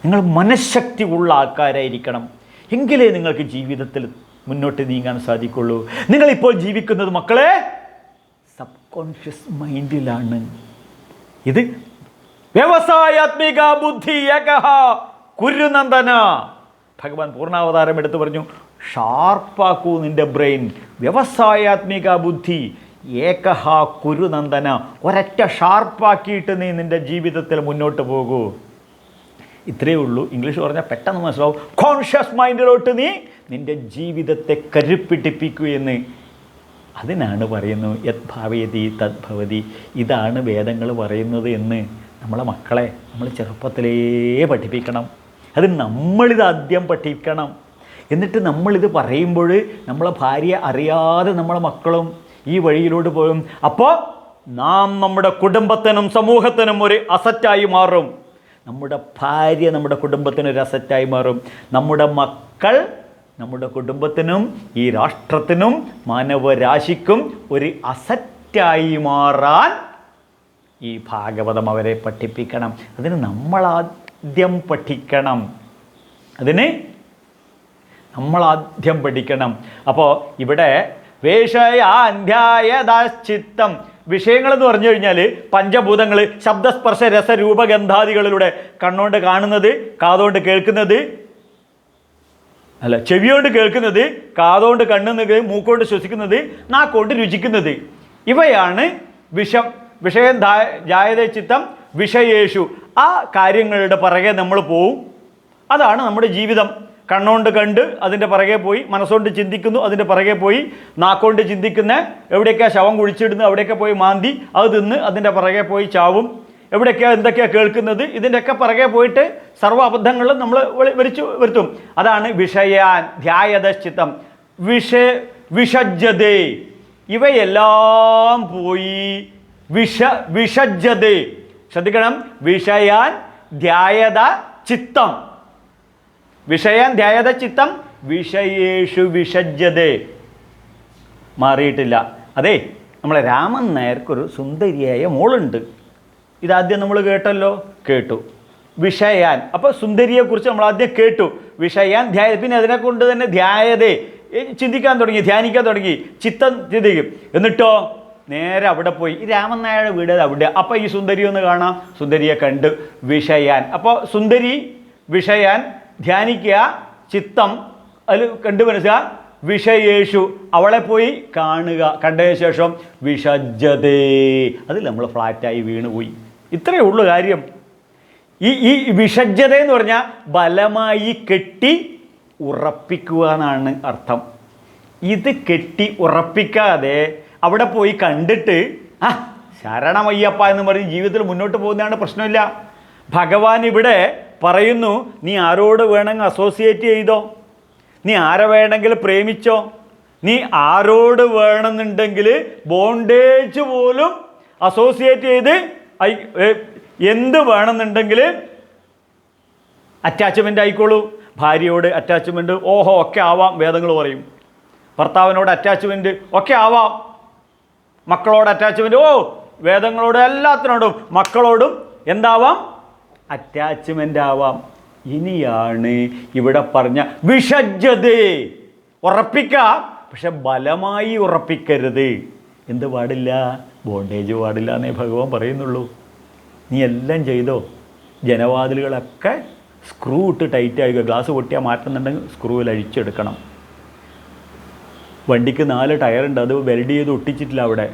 നിങ്ങൾ മനഃശക്തി ഉള്ള ആൾക്കാരായിരിക്കണം. എങ്കിലേ നിങ്ങൾക്ക് ജീവിതത്തിൽ മുന്നോട്ട് നീങ്ങാൻ സാധിക്കുള്ളൂ. നിങ്ങളിപ്പോൾ ജീവിക്കുന്നത് മക്കളെ സബ് കോൺഷ്യസ് മൈൻഡിലാണ്. ഇത് വ്യവസായാത്മിക ബുദ്ധി ഏകഹ കുരുനന്ദന. ഭഗവാൻ പൂർണ്ണാവതാരം എടുത്തു പറഞ്ഞു, ഷാർപ്പാക്കൂ നിൻ്റെ ബ്രെയിൻ. വ്യവസായാത്മിക ബുദ്ധി ഏകഹ കുരുനന്ദന. ഒരൊറ്റ ഷാർപ്പാക്കിയിട്ട് നീ നിൻ്റെ ജീവിതത്തിൽ മുന്നോട്ട് പോകൂ. ഇത്രയേ ഉള്ളൂ. ഇംഗ്ലീഷ് പറഞ്ഞാൽ പെട്ടെന്ന് മനസ്സിലാവും. കോൺഷ്യസ് മൈൻഡിലോട്ട് നീ നിൻ്റെ ജീവിതത്തെ കരുപ്പിടിപ്പിക്കൂ എന്ന്. അതിനാണ് പറയുന്നത് യത് ഭാവയതി തത് ഭവതി. ഇതാണ് വേദങ്ങൾ പറയുന്നത് എന്ന് നമ്മളെ മക്കളെ നമ്മൾ ചെറുപ്പത്തിലേ പഠിപ്പിക്കണം. അത് നമ്മളിത് ആദ്യം പഠിക്കണം. എന്നിട്ട് നമ്മളിത് പറയുമ്പോൾ നമ്മളെ ഭാര്യ അറിയാതെ നമ്മളെ മക്കളും ഈ വഴിയിലോട്ട് പോകും. അപ്പോൾ നാം നമ്മുടെ കുടുംബത്തിനും സമൂഹത്തിനും ഒരു അസറ്റായി മാറും. നമ്മുടെ ഭാര്യ നമ്മുടെ കുടുംബത്തിനൊരു അസറ്റായി മാറും. നമ്മുടെ മക്കൾ നമ്മുടെ കുടുംബത്തിനും ഈ രാഷ്ട്രത്തിനും മാനവരാശിക്കും ഒരു അസറ്റായി മാറാൻ ഈ ഭാഗവതം അവരെ പഠിപ്പിക്കണം. അതിന് നമ്മളാദ്യം പഠിക്കണം. നമ്മളാദ്യം പഠിക്കണം. അപ്പോൾ ഇവിടെ വേഷയാധ്യായദാശ്ചിത്തം. വിഷയങ്ങളെന്ന് പറഞ്ഞു കഴിഞ്ഞാൽ പഞ്ചഭൂതങ്ങൾ, ശബ്ദസ്പർശ രസരൂപഗന്ധാദികളിലൂടെ കണ്ണുകൊണ്ട് കാണുന്നത്, കാതുകൊണ്ട് കേൾക്കുന്നത്, ചെവിയോണ്ട് കേൾക്കുന്നത്, കാതുകൊണ്ട് കണ്ണുന്നത്, മൂക്കോണ്ട് ശ്വസിക്കുന്നത്, നാക്കോണ്ട് രുചിക്കുന്നത്. ഇവയാണ് വിഷയം ജായത ചിത്തം വിഷയേഷു. ആ കാര്യങ്ങളുടെ പുറകെ നമ്മൾ പോവും. അതാണ് നമ്മുടെ ജീവിതം. കണ്ണുകൊണ്ട് കണ്ട് അതിൻ്റെ പിറകെ പോയി, മനസ്സുകൊണ്ട് ചിന്തിക്കുന്നു അതിൻ്റെ പിറകെ പോയി, നാക്കുകൊണ്ട് ചിന്തിക്കുന്ന എവിടെയൊക്കെയാണ് ശവം കുഴിച്ചിടുന്നത് അവിടെയൊക്കെ പോയി മാന്തി അത് തിന്ന് അതിൻ്റെ പിറകെ പോയി ചാവും, എവിടെയൊക്കെയാണ് എന്തൊക്കെയാണ് കേൾക്കുന്നത് ഇതിൻ്റെയൊക്കെ പിറകെ പോയിട്ട് സർവ്വ അബദ്ധങ്ങളും നമ്മൾ വരുത്തും. അതാണ് വിഷയാൻ ധ്യായതശ്ചിത്തം വിഷജ്ജതേ. ഇവയെല്ലാം പോയി വിഷജ്ജതേ. ശ്രദ്ധിക്കണം, വിഷയാൻ ധ്യായത ചിത്തം, വിഷയാൻ ധ്യായത ചിത്തം വിഷയേഷു വിഷജ്ജതേ. മാറിയിട്ടില്ല. അതെ, നമ്മളെ രാമൻ നായർക്കൊരു സുന്ദരിയായ മോളുണ്ട്. ഇതാദ്യം നമ്മൾ കേട്ടല്ലോ, കേട്ടു. വിഷയാൻ, അപ്പോൾ സുന്ദരിയെക്കുറിച്ച് നമ്മൾ ആദ്യം കേട്ടു. വിഷയാൻ ധ്യായ, പിന്നെ അതിനെ കൊണ്ട് തന്നെ ധ്യായതേ, ചിന്തിക്കാൻ തുടങ്ങി, ധ്യാനിക്കാൻ തുടങ്ങി, ചിത്തം ചിന്തിക്കും. എന്നിട്ടോ നേരെ അവിടെ പോയി, ഈ രാമൻ നായരുടെ വീട് അവിടെ. അപ്പോൾ ഈ സുന്ദരി ഒന്ന് കാണാം, സുന്ദരിയെ കണ്ട് വിഷയാൻ. അപ്പോൾ സുന്ദരി വിഷയാൻ ധ്യാനിക്കുക, ചിത്തം അതിൽ കണ്ടു മനസ്സിലാ. വിഷയേഷു അവളെ പോയി കാണുക, കണ്ടതിന് ശേഷം വിഷജ്ജതേ, അതിൽ നമ്മൾ ഫ്ലാറ്റായി വീണുപോയി. ഇത്രയേ ഉള്ളൂ കാര്യം. ഈ വിഷജ്ജത എന്ന് പറഞ്ഞാൽ ബലമായി കെട്ടി ഉറപ്പിക്കുക എന്നാണ് അർത്ഥം. ഇത് കെട്ടി ഉറപ്പിക്കാതെ അവിടെ പോയി കണ്ടിട്ട് ശരണമയ്യപ്പ എന്ന് പറഞ്ഞ് ജീവിതത്തിൽ മുന്നോട്ട് പോകുന്നതാണ് പ്രശ്നമില്ല. ഭഗവാൻ ഇവിടെ പറയുന്നു, നീ ആരോട് വേണമെങ്കിൽ അസോസിയേറ്റ് ചെയ്തോ, നീ ആരെ വേണമെങ്കിൽ പ്രേമിച്ചോ, നീ ആരോട് വേണമെന്നുണ്ടെങ്കിൽ ബോണ്ടേജ് പോലും അസോസിയേറ്റ് ചെയ്ത് എന്ത് വേണമെന്നുണ്ടെങ്കിൽ അറ്റാച്ച്മെൻ്റ് ആയിക്കോളൂ. ഭാര്യയോട് അറ്റാച്ച്മെൻറ്റ് ഒക്കെ ആവാം, വേദങ്ങൾ പറയും. ഭർത്താവിനോട് അറ്റാച്ച്മെൻറ്റ് ഒക്കെ ആവാം. മക്കളോട് അറ്റാച്ച്മെൻറ്റ് വേദങ്ങളോട് എല്ലാത്തിനോടും മക്കളോടും എന്താവാം, അറ്റാച്ച്മെൻ്റ് ആവാം. ഇനിയാണ് ഇവിടെ പറഞ്ഞ വിഷജ്ജതേ. ഉറപ്പിക്കാം, പക്ഷെ ബലമായി ഉറപ്പിക്കരുത്. എന്ത് പാടില്ല? ബോണ്ടേജ് പാടില്ല എന്നേ ഭഗവാൻ പറയുന്നുള്ളൂ. നീ എല്ലാം ചെയ്തോ, ജനവാതിലുകളൊക്കെ സ്ക്രൂ ഇട്ട് ടൈറ്റ് ആയിക്കോ. ഗ്ലാസ് പൊട്ടിയാൽ മാറ്റുന്നുണ്ടെങ്കിൽ സ്ക്രൂവിൽ അഴിച്ചെടുക്കണം. വണ്ടിക്ക് 4 ടയറുണ്ട്, അത് വെൽഡ് ചെയ്ത് ഒട്ടിച്ചിട്ടില്ല അവിടെ.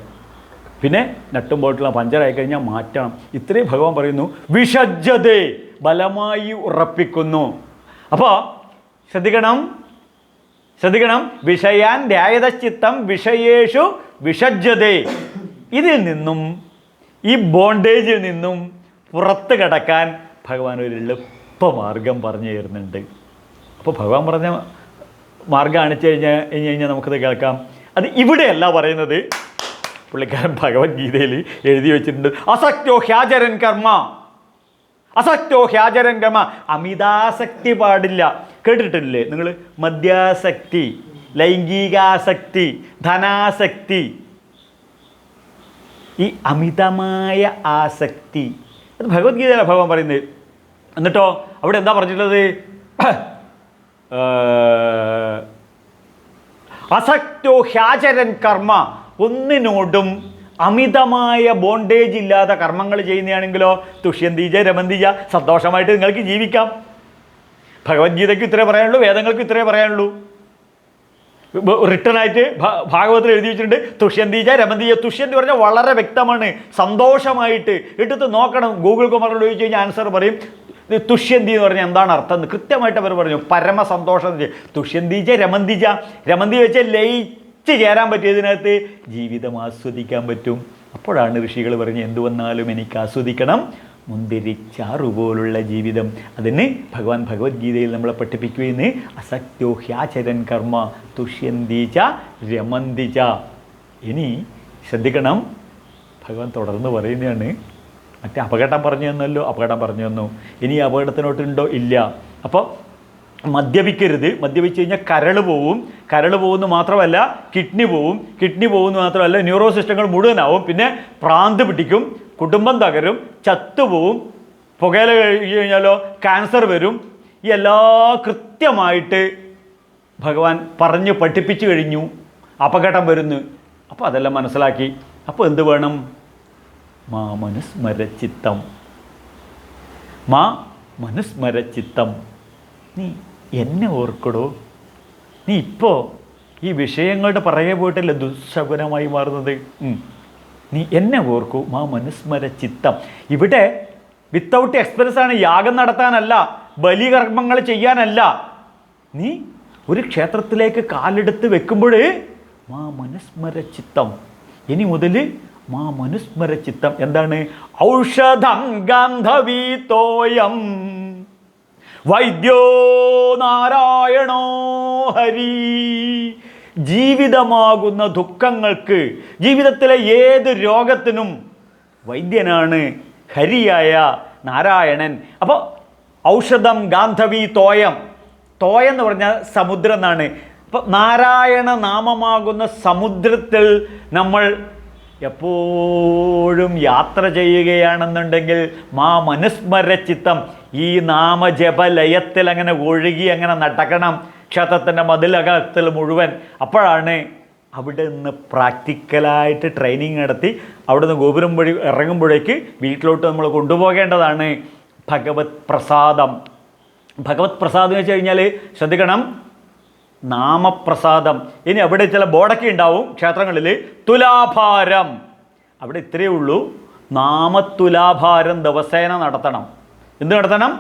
പിന്നെ നട്ടും ബോട്ടിലും പഞ്ചറായി കഴിഞ്ഞാൽ മാറ്റണം. ഇത്രയും ഭഗവാൻ പറയുന്നു. വിഷജ്ജതേ, ബലമായി ഉറപ്പിക്കുന്നു. അപ്പോൾ ശ്രദ്ധിക്കണം, വിഷയാൻ ധ്യായതശ്ചിത്തം വിഷയേഷു വിഷജ്ജതേ. ഇതിൽ നിന്നും, ഈ ബോണ്ടേജിൽ നിന്നും പുറത്ത് കടക്കാൻ ഭഗവാൻ ഒരു എളുപ്പമാർഗം പറഞ്ഞു തരുന്നുണ്ട്. അപ്പോൾ ഭഗവാൻ പറഞ്ഞ മാർഗം കാണിച്ചു കഴിഞ്ഞാൽ നമുക്കത് കേൾക്കാം. അത് ഇവിടെയല്ല പറയുന്നത്. പുള്ളിക്കാരൻ ഭഗവത്ഗീതയിൽ എഴുതി വെച്ചിട്ടുണ്ട്, അസക്തോ ഹ്യാചരൻ കർമ്മ, അസക്തോ ഹ്യാചരൻ കർമ്മ. അമിതാസക്തി പാടില്ല. കേട്ടിട്ടില്ലേ നിങ്ങൾ? മദ്യാസക്തി, ലൈംഗികാസക്തി, ധനാസക്തി, ഈ അമിതമായ ആസക്തി, അത് ഭഗവത്ഗീതയിലാണ് ഭഗവാൻ പറയുന്നത്. എന്നിട്ടോ അവിടെ എന്താ പറഞ്ഞിട്ടുള്ളത്? അസക്തോ ഹ്യാചരൻ കർമ്മ, ഒന്നിനോടും അമിതമായ ബോണ്ടേജ് ഇല്ലാതെ കർമ്മങ്ങൾ ചെയ്യുന്നതാണെങ്കിലോ തുഷ്യന്തീജ രമന്തീജ, സന്തോഷമായിട്ട് നിങ്ങൾക്ക് ജീവിക്കാം. ഭഗവത്ഗീതയ്ക്ക് ഇത്രേ പറയാനുള്ളൂ, വേദങ്ങൾക്ക് ഇത്രേ പറയാനുള്ളൂ. റിട്ടേണായിട്ട് ഭാഗവതത്തിൽ എഴുതി വെച്ചിട്ടുണ്ട്, തുഷ്യന്തീജ രമന്തീജ. തുഷ്യന്തി പറഞ്ഞാൽ വളരെ വ്യക്തമാണ്, സന്തോഷമായിട്ട്. എടുത്ത് നോക്കണം, ഗൂഗിൾ കുമാറിനോട് ചോദിച്ചു കഴിഞ്ഞാൽ ആൻസർ പറയും. തുഷ്യന്തി എന്ന് പറഞ്ഞാൽ എന്താണ് അർത്ഥം എന്ന് കൃത്യമായിട്ട് അവർ പറഞ്ഞു. പരമസന്തോഷം. തുഷ്യന്തീജ രമന്തീജ, രമന്തി വെച്ചാൽ ലയിച്ച് ചേരാൻ പറ്റും, ഇതിനകത്ത് ജീവിതം ആസ്വദിക്കാൻ പറ്റും. അപ്പോഴാണ് ഋഷികൾ പറഞ്ഞ് എന്തു വന്നാലും എനിക്ക് ആസ്വദിക്കണം, മുന്തിരിച്ചാറുപോലുള്ള ജീവിതം. അതിന് ഭഗവാൻ ഭഗവത്ഗീതയിൽ നമ്മളെ പഠിപ്പിക്കുകയെന്ന് അസക്തോ ഹ്യാചരൻ കർമ്മ തുഷ്യന്തീച്ച രമന്തിച്ച. ഇനി ശ്രദ്ധിക്കണം, ഭഗവാൻ തുടർന്ന് പറയുന്നതാണ്, മറ്റേ അപകടം പറഞ്ഞു തന്നല്ലോ, അപകടം പറഞ്ഞു തന്നു. ഇനി അപകടത്തിനോട്ടുണ്ടോ? ഇല്ല. അപ്പോൾ മദ്യപിക്കരുത്. മദ്യപിച്ച് കഴിഞ്ഞാൽ കരൾ പോവും. കരൾ പോകുന്നു മാത്രമല്ല കിഡ്നി പോവും. കിഡ്നി പോകുന്നു മാത്രമല്ല ന്യൂറോ സിസ്റ്റങ്ങൾ മുഴുവനാവും. പിന്നെ പ്രാന്ത് പിടിക്കും, കുടുംബം തകരും, ചത്തുപോവും. പുകയില കഴിച്ചു കഴിഞ്ഞാലോ ക്യാൻസർ വരും. ഈ എല്ലാ കൃത്യമായിട്ട് ഭഗവാൻ പറഞ്ഞ് പഠിപ്പിച്ചു കഴിഞ്ഞു. അപകടം വരുന്നു. അപ്പോൾ അതെല്ലാം മനസ്സിലാക്കി. അപ്പോൾ എന്ത് വേണം? മാ മനുസ്മരച്ചിത്തം, മാ മനുസ്മരച്ചിത്തം. നീ എന്നെ ഓർക്കടോ. നീ ഇപ്പോൾ ഈ വിഷയങ്ങളുടെ പുറകെ പോയിട്ടല്ലേ ദുശകുനമായി മാറുന്നത്. നീ എന്നെ ഓർക്കൂ. മാ മനുസ്മരച്ചിത്തം. ഇവിടെ വിത്തൗട്ട് എക്സ്പെൻസാണ്. യാഗം നടത്താനല്ല, ബലികർമ്മങ്ങൾ ചെയ്യാനല്ല. നീ ഒരു ക്ഷേത്രത്തിലേക്ക് കാലെടുത്ത് വെക്കുമ്പോൾ മാ മനുസ്മര ചിത്തം, ഇനി മുതൽ മാ മനുസ്മര ചിത്തം. എന്താണ്? ഔഷധം ഗാന്ധവീതോയം വൈദ്യോ നാരായണോ ഹരി. ജീവിതമാകുന്ന ദുഃഖങ്ങൾക്ക്, ജീവിതത്തിലെ ഏത് രോഗത്തിനും വൈദ്യനാണ് ഹരിയായ നാരായണൻ. അപ്പോൾ ഔഷധം ഗാന്ധവീ തോയം, തോയം എന്ന് പറഞ്ഞാൽ സമുദ്രം എന്നാണ്. അപ്പോൾ നാരായണ നാമമാകുന്ന സമുദ്രത്തിൽ നമ്മൾ എപ്പോഴും യാത്ര ചെയ്യുകയാണെന്നുണ്ടെങ്കിൽ മാ മനുസ്മര ചിത്തം, ഈ നാമജപലയത്തിൽ അങ്ങനെ ഒഴുകി അങ്ങനെ നടക്കണം ക്ഷേത്രത്തിൻ്റെ മതിലകത്തിൽ മുഴുവൻ. അപ്പോഴാണ് അവിടെ നിന്ന് പ്രാക്ടിക്കലായിട്ട് ട്രെയിനിങ് നടത്തി അവിടെ നിന്ന് ഗോപുരം വഴി ഇറങ്ങുമ്പോഴേക്ക് വീട്ടിലോട്ട് നമ്മൾ കൊണ്ടുപോകേണ്ടതാണ് ഭഗവത് പ്രസാദം. ഭഗവത് പ്രസാദം എന്ന് വെച്ച് കഴിഞ്ഞാൽ ശ്രദ്ധിക്കണം, നാമപ്രസാദം. ഇനി അവിടെ ചില ബോർഡൊക്കെ ഉണ്ടാവും ക്ഷേത്രങ്ങളിൽ, തുലാഭാരം. അവിടെ ഇത്രയേ ഉള്ളൂ, നാമത്തുലാഭാരം ദിവസേന നടത്തണം. എന്ത് നടത്തണം?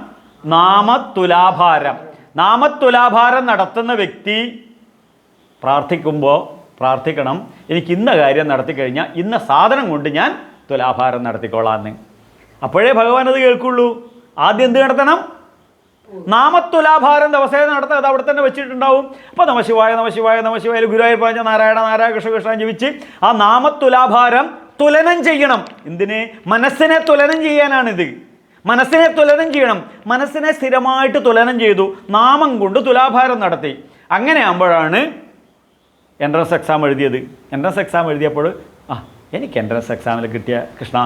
നാമത്തുലാഭാരം. നാമത്തുലാഭാരം നടത്തുന്ന വ്യക്തി പ്രാർത്ഥിക്കണം, എനിക്ക് ഇന്ന കാര്യം നടത്തി കഴിഞ്ഞാൽ ഇന്ന സാധനം കൊണ്ട് ഞാൻ തുലാഭാരം നടത്തിക്കൊള്ളാമെന്ന്. അപ്പോഴേ ഭഗവാൻ അത് കേൾക്കുള്ളൂ. ആദ്യം എന്ത് നടത്തണം? നാമത്തുലാഭാരം ദിവസേന നടത്താൻ. അത് അവിടെ തന്നെ വെച്ചിട്ടുണ്ടാവും. അപ്പോൾ നമശിവായ നമശിവായ നമശിവായ ഗുരുവായൂർ പറഞ്ഞ നാരായണ നാരായണ കൃഷ്ണ കൃഷ്ണ ജപിച്ച് ആ നാമത്തുലാഭാരം തുലനം ചെയ്യണം. എന്തിന്? മനസ്സിനെ തുലനം ചെയ്യാനാണിത്. മനസ്സിനെ തുലനം ചെയ്യണം. മനസ്സിനെ സ്ഥിരമായിട്ട് തുലനം ചെയ്തു, നാമം കൊണ്ട് തുലാഭാരം നടത്തി. അങ്ങനെ ആകുമ്പോഴാണ് എൻട്രൻസ് എക്സാം എഴുതിയത്. എൻട്രൻസ് എക്സാം എഴുതിയപ്പോൾ എനിക്ക് എൻട്രൻസ് എക്സാമിൽ കിട്ടിയ കൃഷ്ണ,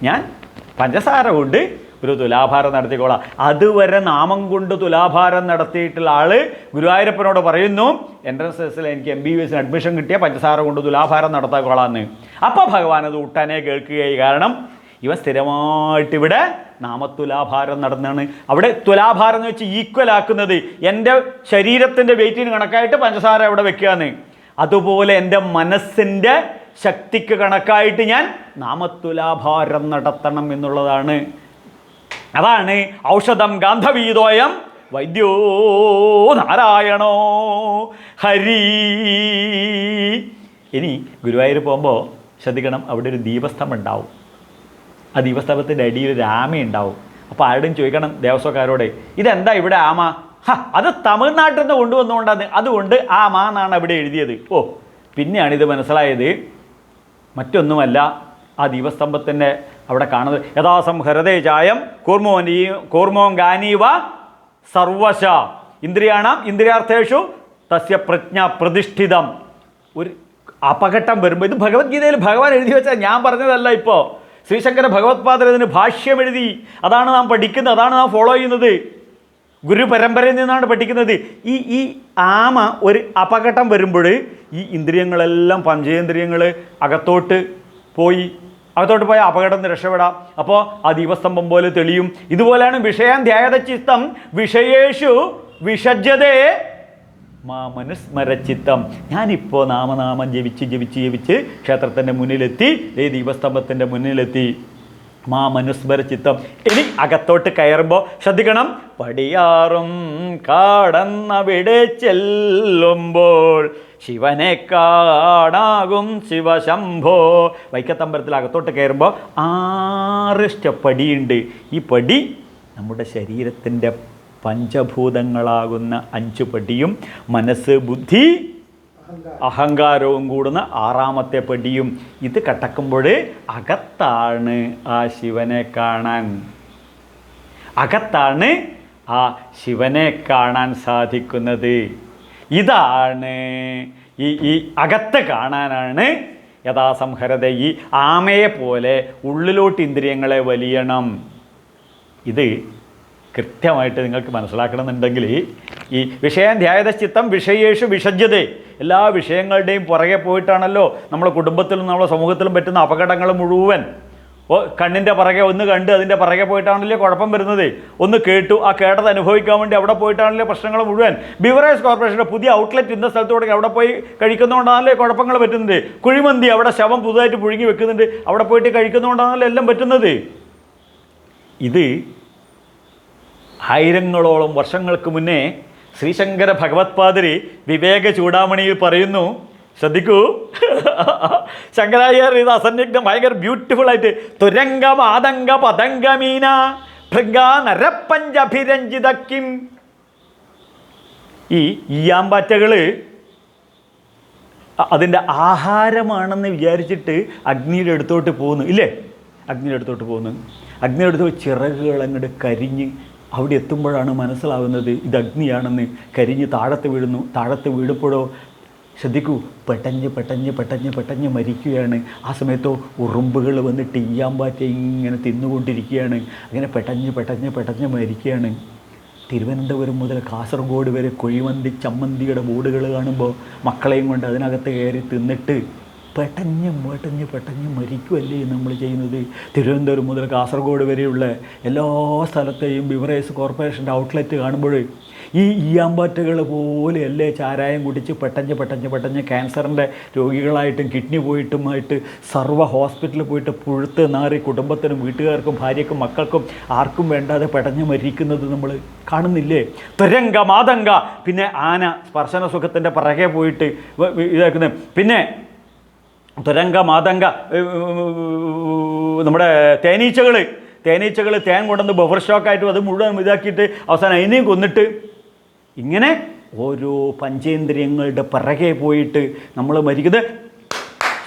ഞാൻ പഞ്ചസാര കൊണ്ട് ഒരു തുലാഭാരം നടത്തിക്കോളാം. അതുവരെ നാമം കൊണ്ട് തുലാഭാരം നടത്തിയിട്ടുള്ള ആള് ഗുരുവായൂരപ്പനോട് പറയുന്നു, എൻട്രൻസ് ടെസ്റ്റിൽ എനിക്ക് MBBS അഡ്മിഷൻ കിട്ടിയ പഞ്ചസാര കൊണ്ട് തുലാഭാരം നടത്തിക്കോളാന്ന്. അപ്പോൾ ഭഗവാൻ അത് ഉടനെ കേൾക്കുകയായി. കാരണം ഇവൻ സ്ഥിരമായിട്ട് ഇവിടെ നാമത്തുലാഭാരം നടന്നാണ്. അവിടെ തുലാഭാരം എന്ന് വെച്ച് ഈക്വൽ ആക്കുന്നത്, എൻ്റെ ശരീരത്തിൻ്റെ വെയിറ്റിന് കണക്കായിട്ട് പഞ്ചസാര അവിടെ വെക്കുകയെന്ന്. അതുപോലെ എൻ്റെ മനസ്സിൻ്റെ ശക്തിക്ക് കണക്കായിട്ട് ഞാൻ നാമത്തുലാഭാരം നടത്തണം എന്നുള്ളതാണ്. അതാണ് ഔഷധം ഗാന്ധവീതോയം വൈദ്യോ നാരായണോ ഹരി. ഇനി ഗുരുവായൂർ പോകുമ്പോൾ ശ്രദ്ധിക്കണം, അവിടെ ഒരു ദീപസ്തംഭം ഉണ്ടാവും. ആ ദീപസ്തംഭത്തിൻ്റെ അടിയിൽ ഒരു ആമയുണ്ടാവും. അപ്പോൾ ആരുടെയും ചോദിക്കണം ദേവസ്വക്കാരോട്, ഇതെന്താ ഇവിടെ ആമ? അത് തമിഴ്നാട്ടിൽ നിന്ന് കൊണ്ടുവന്നുകൊണ്ടാണ്, അതുകൊണ്ട് ആമ എന്നാണ് അവിടെ എഴുതിയത്. പിന്നെയാണിത് മനസ്സിലായത്, മറ്റൊന്നുമല്ല. ആ ദീപസ്തംഭത്തിൻ്റെ അവിടെ കാണുന്നത് യഥാസംഹരതേ ചായം കൂർമോം ഗാനീവ സർവശ ഇന്ദ്രിയാണാം ഇന്ദ്രിയാർത്ഥേഷു തസ്യ പ്രജ്ഞ പ്രതിഷ്ഠിതം. ഒരു അപകടം വരുമ്പോൾ, ഇത് ഭഗവത്ഗീതയിൽ ഭഗവാൻ എഴുതി വെച്ചാൽ ഞാൻ പറഞ്ഞതല്ല. ഇപ്പോൾ ശ്രീശങ്കര ഭഗവത്പാദർ ഇതിന് ഭാഷ്യം എഴുതി. അതാണ് നാം പഠിക്കുന്നത്, അതാണ് നാം ഫോളോ ചെയ്യുന്നത്. ഗുരു പരമ്പരയിൽ നിന്നാണ് പഠിക്കുന്നത്. ഈ ആമ ഒരു അപകടം വരുമ്പോൾ ഈ ഇന്ദ്രിയങ്ങളെല്ലാം, പഞ്ചേന്ദ്രിയങ്ങൾ അകത്തോട്ട് പോയി അപകടത്തിന് രക്ഷപ്പെടാം. അപ്പോൾ ആ ദീപസ്തംഭം പോലെ തെളിയും. ഇതുപോലെയാണ് വിഷയം ധ്യായതചിത്തം വിഷയേഷു വിഷജ്യതേ മാ മനുസ്മരചിത്തം. ഞാനിപ്പോൾ നാമനാമം ജപിച്ച് ക്ഷേത്രത്തിൻ്റെ മുന്നിലെത്തി, ദീപസ്തംഭത്തിൻ്റെ മുന്നിലെത്തി. മാ മനുസ്മരചിത്തം. ഇനി അകത്തോട്ട് കയറുമ്പോൾ ശ്രദ്ധിക്കണം, പടിയാറും കാടന്നവിടെ ചെല്ലുമ്പോൾ ശിവനെ കാണാകും ശിവശംഭോ. വൈക്കത്തമ്പലത്തിൽ അകത്തോട്ട് കയറുമ്പോൾ 6 സ്റ്റെപ്പടിയുണ്ട്. ഈ പടി നമ്മുടെ ശരീരത്തിൻ്റെ പഞ്ചഭൂതങ്ങളാകുന്ന 5 പടിയും മനസ്സ്, ബുദ്ധി, അഹങ്കാരവും കൂടുന്ന 6ാമത്തെ പടിയും. ഇത് കടക്കുമ്പോൾ അകത്താണ് ആ ശിവനെ കാണാൻ, അകത്താണ് ആ ശിവനെ കാണാൻ സാധിക്കുന്നത്. ഇതാണ് ഈ അകത്ത് കാണാനാണ് യഥാസംഹരത. ഈ ആമയെ പോലെ ഉള്ളിലോട്ട് ഇന്ദ്രിയങ്ങളെ വലിയണം. ഇത് കൃത്യമായിട്ട് നിങ്ങൾക്ക് മനസ്സിലാക്കണമെന്നുണ്ടെങ്കിൽ ഈ വിഷയം ധ്യായതചിത്തം വിഷയേഷു വിഷജ്യത, എല്ലാ വിഷയങ്ങളുടെയും പുറകെ പോയിട്ടാണല്ലോ നമ്മളെ കുടുംബത്തിലും നമ്മളെ സമൂഹത്തിലും പറ്റുന്ന അപകടങ്ങൾ മുഴുവൻ. കണ്ണിൻ്റെ പുറകെ ഒന്ന് കണ്ട് അതിൻ്റെ പുറകെ പോയിട്ടാണല്ലോ കുഴപ്പം വരുന്നത്. ഒന്ന് കേട്ടു, ആ കേട്ടത് അനുഭവിക്കാൻ വേണ്ടി അവിടെ പോയിട്ടാണല്ലോ പ്രശ്നങ്ങൾ മുഴുവൻ. ബിവറേജ് കോർപ്പറേഷൻ്റെ പുതിയ ഔട്ട്ലെറ്റ് ഇന്ന സ്ഥലത്തോടെ അവിടെ പോയി കഴിക്കുന്നതുകൊണ്ടാണല്ലോ കുഴപ്പങ്ങൾ പറ്റുന്നത്. കുഴിമന്തി അവിടെ ശവം പുതുതായിട്ട് പുഴുങ്ങി വെക്കുന്നുണ്ട്, അവിടെ പോയിട്ട് കഴിക്കുന്നതുകൊണ്ടാണല്ലോ എല്ലാം പറ്റുന്നത്. ഇത് 1000ങ്ങളോളം വർഷങ്ങൾക്ക് മുന്നേ ശ്രീശങ്കര ഭഗവത്പാദരി വിവേക ചൂടാമണിയിൽ പറയുന്നു, ശ്രദ്ധിക്കൂ, ശങ്കരാചാര്യ ഇത് അസന്നിഗ്ധം ഭയങ്കര ബ്യൂട്ടിഫുൾ ആയിട്ട്, തുരങ്കം ആതങ്ക പതംഗമീന ഭൃംഗ നരപ്പഞ്ചഭിരഞ്ജിതക്കിം. ഈ ഈയാമ്പാറ്റകൾ അതിൻ്റെ ആഹാരമാണെന്ന് വിചാരിച്ചിട്ട് അഗ്നിയുടെ അടുത്തോട്ട് പോകുന്നു, ഇല്ലേ? അഗ്നിയുടെ അടുത്തോട്ട് പോകുന്നു. അഗ്നിയുടെ അടുത്ത് ചിറകുകൾ അങ്ങോട്ട് കരിഞ്ഞ് അവിടെ എത്തുമ്പോഴാണ് മനസ്സിലാവുന്നത് ഇത് അഗ്നിയാണെന്ന്. കരിഞ്ഞ് താഴത്ത് വീഴുന്നു. താഴത്ത് വീഴുമ്പോഴോ ശ്രദ്ധിക്കൂ, പെട്ടഞ്ഞ് മരിക്കുകയാണ്. ആ സമയത്തോ ഉറുമ്പുകൾ വന്നിട്ട് ഈയാമ്പാറ്റ ഇങ്ങനെ തിന്നുകൊണ്ടിരിക്കുകയാണ്. അങ്ങനെ പെട്ടഞ്ഞ് മരിക്കുകയാണ്. തിരുവനന്തപുരം മുതൽ കാസർഗോഡ് വരെ കുഴിമന്തി ചമ്മന്തിയുടെ ബോർഡുകൾ കാണുമ്പോൾ മക്കളെയും കൊണ്ട് അതിനകത്ത് കയറി തിന്നിട്ട് പെട്ടഞ്ഞ് മരിക്കുമല്ലേ നമ്മൾ ചെയ്യുന്നത്. തിരുവനന്തപുരം മുതൽ കാസർഗോഡ് വരെയുള്ള എല്ലാ സ്ഥലത്തെയും ബിവറേജ് കോർപ്പറേഷൻ്റെ ഔട്ട്ലെറ്റ് കാണുമ്പോൾ ഈ ഈയാമ്പാറ്റകൾ പോലെയല്ലേ ചാരായം കുടിച്ച് പെട്ടഞ്ഞ് ക്യാൻസറിൻ്റെ രോഗികളായിട്ടും കിഡ്നി പോയിട്ടുമായിട്ട് സർവ്വ ഹോസ്പിറ്റലിൽ പോയിട്ട് പുഴുത്ത് നാറി കുടുംബത്തിനും വീട്ടുകാർക്കും ഭാര്യയ്ക്കും മക്കൾക്കും ആർക്കും വേണ്ടാതെ പെടഞ്ഞ് മരിക്കുന്നത് നമ്മൾ കാണുന്നില്ലേ? തുരങ്ക മാതങ്ക, പിന്നെ ആന സ്പർശന സുഖത്തിൻ്റെ പിറകെ പോയിട്ട് ഇതാക്കുന്നത്. പിന്നെ തുരങ്ക മാതങ്ക, നമ്മുടെ തേനീച്ചകൾ തേൻ കൊണ്ടുവന്ന് ബഫർ സ്റ്റോക്കായിട്ടും അത് മുഴുവൻ ഇതാക്കിയിട്ട് അവസാനം അതിനെയും കൊന്നിട്ട് ഇങ്ങനെ ഓരോ പഞ്ചേന്ദ്രിയങ്ങളുടെ പിറകെ പോയിട്ട് നമ്മൾ മരിക്കുന്നത്.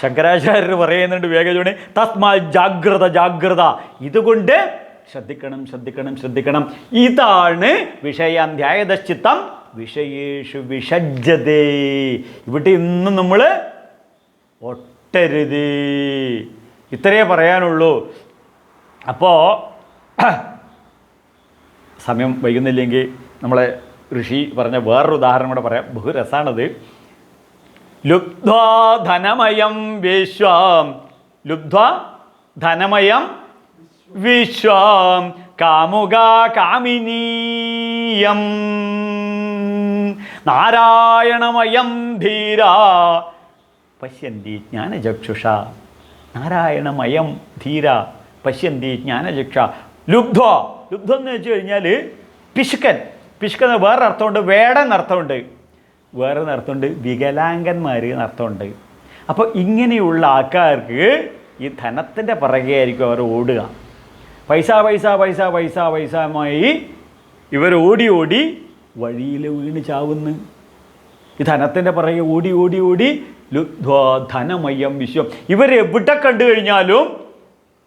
ശങ്കരാചാര്യർ പറയുന്നുണ്ട് വിവേകചൂടി, തസ്മാ ജാഗ്രത. ഇതുകൊണ്ട് ശ്രദ്ധിക്കണം. ഇതാണ് വിഷയാധ്യായതശ്ചിത്തം വിഷയേഷു വിഷജ്ജതേ. ഇവിടെ ഇന്നും നമ്മൾ ഒട്ടരുത്. ഇത്രയേ പറയാനുള്ളൂ. അപ്പോൾ സമയം വൈകുന്നില്ലെങ്കിൽ നമ്മളെ ഋഷി പറഞ്ഞ വേറൊരു ഉദാഹരണം കൂടെ പറയാം. ബഹുരസാണത്. ലുബ്ധ്വാ ധനമയം വിശ്വം കാമുകാ കാമിനീയം നാരായണമയം ധീരാ പശ്യന്തി ജ്ഞാനചക്ഷുഷ. നാരായണമയം ധീര പശ്യന്തി ജ്ഞാനചക്ഷ. ലുബ്ധ്വ എന്ന് വെച്ച് കഴിഞ്ഞാൽ പിശുക്കൻ വേറെ അർത്ഥമുണ്ട്, വേടൻ അർത്ഥമുണ്ട്, വികലാംഗന്മാർ എന്നർത്ഥമുണ്ട്. അപ്പോൾ ഇങ്ങനെയുള്ള ആൾക്കാർക്ക് ഈ ധനത്തിൻ്റെ പിറകെ ആയിരിക്കും അവർ ഓടുക. പൈസമായി ഇവർ ഓടി വഴിയിൽ വീണ് ചാവുന്നു. ഈ ധനത്തിൻ്റെ പിറകെ ഓടി ധനമയം വിശ്വം. ഇവരെവിടെ കണ്ടു കഴിഞ്ഞാലും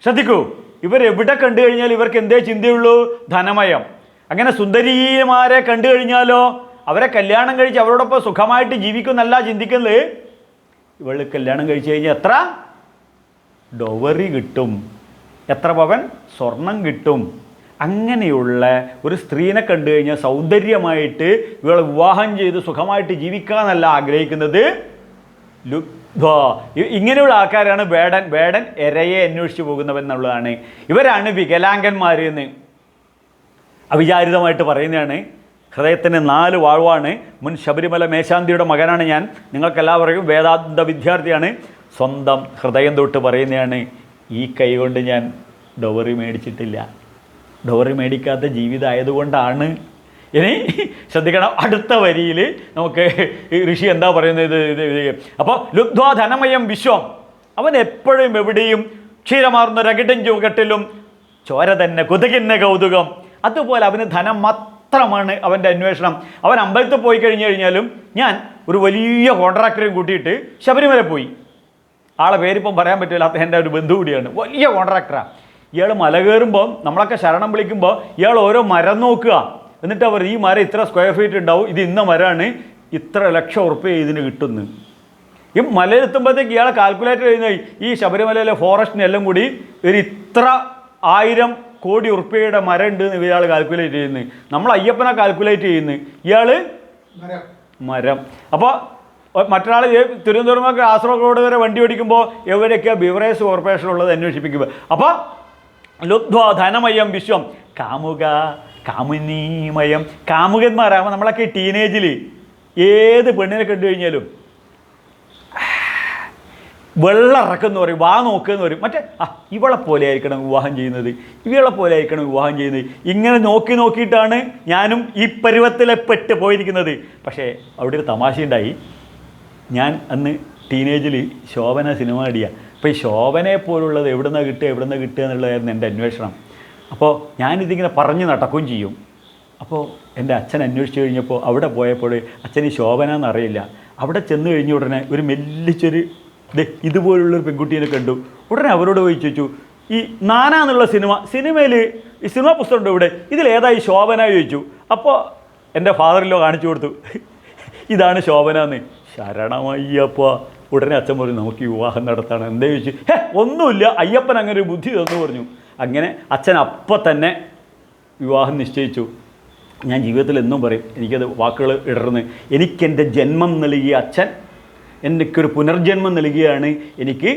ശ്രദ്ധിക്കൂ, ഇവർക്ക് എന്തേ ചിന്തയുള്ളൂ? ധനമയം. അങ്ങനെ സുന്ദരീമാരെ കണ്ടു കഴിഞ്ഞാലോ അവരെ കല്യാണം കഴിച്ച് അവരോടൊപ്പം സുഖമായിട്ട് ജീവിക്കുമെന്നല്ല ചിന്തിക്കുന്നത്. ഇവൾ കല്യാണം കഴിച്ച് കഴിഞ്ഞാൽ എത്ര ഡോവറി കിട്ടും, എത്ര പവൻ സ്വർണം കിട്ടും. അങ്ങനെയുള്ള ഒരു സ്ത്രീനെ കണ്ടു കഴിഞ്ഞാൽ സൗന്ദര്യമായിട്ട് ഇവളെ വിവാഹം ചെയ്ത് സുഖമായിട്ട് ജീവിക്കാനല്ല ആഗ്രഹിക്കുന്നത്. ഇങ്ങനെയുള്ള ആൾക്കാരാണ് വേടൻ ഇരയെ അന്വേഷിച്ച് പോകുന്നവൻ എന്നുള്ളതാണ്. ഇവരാണ് വികലാംഗന്മാർ എന്ന് അവിചാരിതമായിട്ട് പറയുന്നതാണ്. ഹൃദയത്തിന് 4 വാഴ്വാണ്. മുൻ ശബരിമല മേശാന്തിയുടെ മകനാണ് ഞാൻ. നിങ്ങൾക്കെല്ലാവർക്കും വേദാന്ത വിദ്യാർത്ഥിയാണ്. സ്വന്തം ഹൃദയം തൊട്ട് പറയുന്നതാണ്, ഈ കൈ കൊണ്ട് ഞാൻ ഡോവറി മേടിച്ചിട്ടില്ല. ഡോവറി മേടിക്കാത്ത ജീവിതമായതുകൊണ്ടാണ്. ഇനി ശ്രദ്ധിക്കണം, അടുത്ത വരിയിൽ നമുക്ക് ഋഷി എന്താ പറയുന്നത്? അപ്പോൾ ലുബ്ധ്വാ ധനമയം വിശ്വം. അവൻ എപ്പോഴും എവിടെയും ക്ഷീരമാർന്ന രകിട്ടും ചുവകട്ടിലും ചോര തന്നെ കുതകിന്ന കൗതുകം. അതുപോലെ അവന് ധനം മാത്രമാണ് അവൻ്റെ അന്വേഷണം. അവൻ അമ്പലത്തിൽ പോയി കഴിഞ്ഞാലും, ഞാൻ ഒരു വലിയ കോൺട്രാക്ടറെയും കൂട്ടിയിട്ട് ശബരിമല പോയി. ആളെ പേരിപ്പം പറയാൻ പറ്റില്ല, എൻ്റെ ഒരു ബന്ധു കൂടിയാണ്, വലിയ കോൺട്രാക്ടറാണ്. ഇയാൾ മല കയറുമ്പോൾ നമ്മളൊക്കെ ശരണം വിളിക്കുമ്പോൾ ഇയാൾ ഓരോ മരം നോക്കുക. എന്നിട്ട് അവർ ഈ മരം ഇത്ര സ്ക്വയർ ഫീറ്റ് ഉണ്ടാവും, ഇത് ഇന്ന മരമാണ്, ഇത്ര ലക്ഷം ഉറുപ്പ്യ ഇതിന് കിട്ടുന്നു. ഈ മലയിലെത്തുമ്പോഴത്തേക്ക് ഇയാളെ കാൽക്കുലേറ്റർ ചെയ്യുന്ന ഈ ശബരിമലയിലെ ഫോറസ്റ്റിനെല്ലാം കൂടി ഒരു ഇത്ര 1000 കോടി ഉറുപ്പ്യയുടെ മരം ഉണ്ട് എന്ന് ഇയാൾ കാൽക്കുലേറ്റ് ചെയ്യുന്നത്. നമ്മൾ അയ്യപ്പനെ കാൽക്കുലേറ്റ് ചെയ്യുന്നു, ഇയാൾ മരം. അപ്പോൾ മറ്റൊരാൾ തിരുവനന്തപുരം കാസർഗോഡ് വരെ വണ്ടി ഓടിക്കുമ്പോൾ എവിടെയൊക്കെയാണ് ബിവറേജ് കോർപ്പറേഷൻ ഉള്ളത് അന്വേഷിപ്പിക്കുക. അപ്പോൾ ലുബ്ധ്വാ ധനമയം വിശ്വം കാമുനീമയം. കാമുകന്മാരാകുമ്പോൾ നമ്മളൊക്കെ ടീനേജിൽ ഏത് പെണ്ണിനെ കണ്ടു കഴിഞ്ഞാലും വെള്ളറക്കെന്ന് പറയും, വാ നോക്കുകയെന്ന് പറയും. മറ്റേ ഇവളെ പോലെ ആയിരിക്കണം വിവാഹം ചെയ്യുന്നത്, ഇവളെ പോലെ ആയിരിക്കണം വിവാഹം ചെയ്യുന്നത്. ഇങ്ങനെ നോക്കിയിട്ടാണ് ഞാനും ഈ പരുവത്തിലെ പെട്ട് പോയിരിക്കുന്നത്. പക്ഷേ അവിടെ ഒരു തമാശയുണ്ടായി. ഞാൻ അന്ന് ടീനേജിൽ ശോഭന സിനിമ നടിയ. അപ്പോൾ ഈ ശോഭനയെ പോലുള്ളത് എവിടെ നിന്നാണ് കിട്ടുക എന്നുള്ളതായിരുന്നു എൻ്റെ അന്വേഷണം. അപ്പോൾ ഞാനിതിങ്ങനെ പറഞ്ഞ് നടക്കുകയും ചെയ്യും. അപ്പോൾ എൻ്റെ അച്ഛൻ അന്വേഷിച്ച് കഴിഞ്ഞപ്പോൾ അവിടെ പോയപ്പോൾ അച്ഛന് ശോഭന എന്നറിയില്ല. അവിടെ ചെന്ന് കഴിഞ്ഞ ഉടനെ ഒരു മെല്ലിച്ചൊരു ഇതുപോലുള്ളൊരു പെൺകുട്ടീനെ കണ്ടു. ഉടനെ അവരോട് ചോദിച്ചു, ഈ നാന എന്നുള്ള സിനിമയിൽ ഈ സിനിമാ പുസ്തകമുണ്ട് ഇവിടെ, ഇതിലേതായി ശോഭന ചോദിച്ചു. അപ്പോൾ എൻ്റെ ഫാദറിലോ കാണിച്ചു കൊടുത്തു, ഇതാണ് ശോഭന എന്ന്. ശരണമയ്യപ്പ. ഉടനെ അച്ഛൻ പറഞ്ഞു, നമുക്ക് വിവാഹം നടത്താണ്. എന്താ ചോദിച്ചു? ഒന്നുമില്ല, അയ്യപ്പൻ അങ്ങനെ ഒരു ബുദ്ധി തന്നു പറഞ്ഞു. അങ്ങനെ അച്ഛൻ അപ്പം തന്നെ വിവാഹം നിശ്ചയിച്ചു. ഞാൻ ജീവിതത്തിൽ എന്നും പറയും, എനിക്കത് വാക്കുകൾ ഇടർന്ന്, എനിക്കെൻ്റെ ജന്മം നൽകിയ അച്ഛൻ എനിക്കൊരു പുനർജന്മം നൽകിയാണ്. എനിക്ക്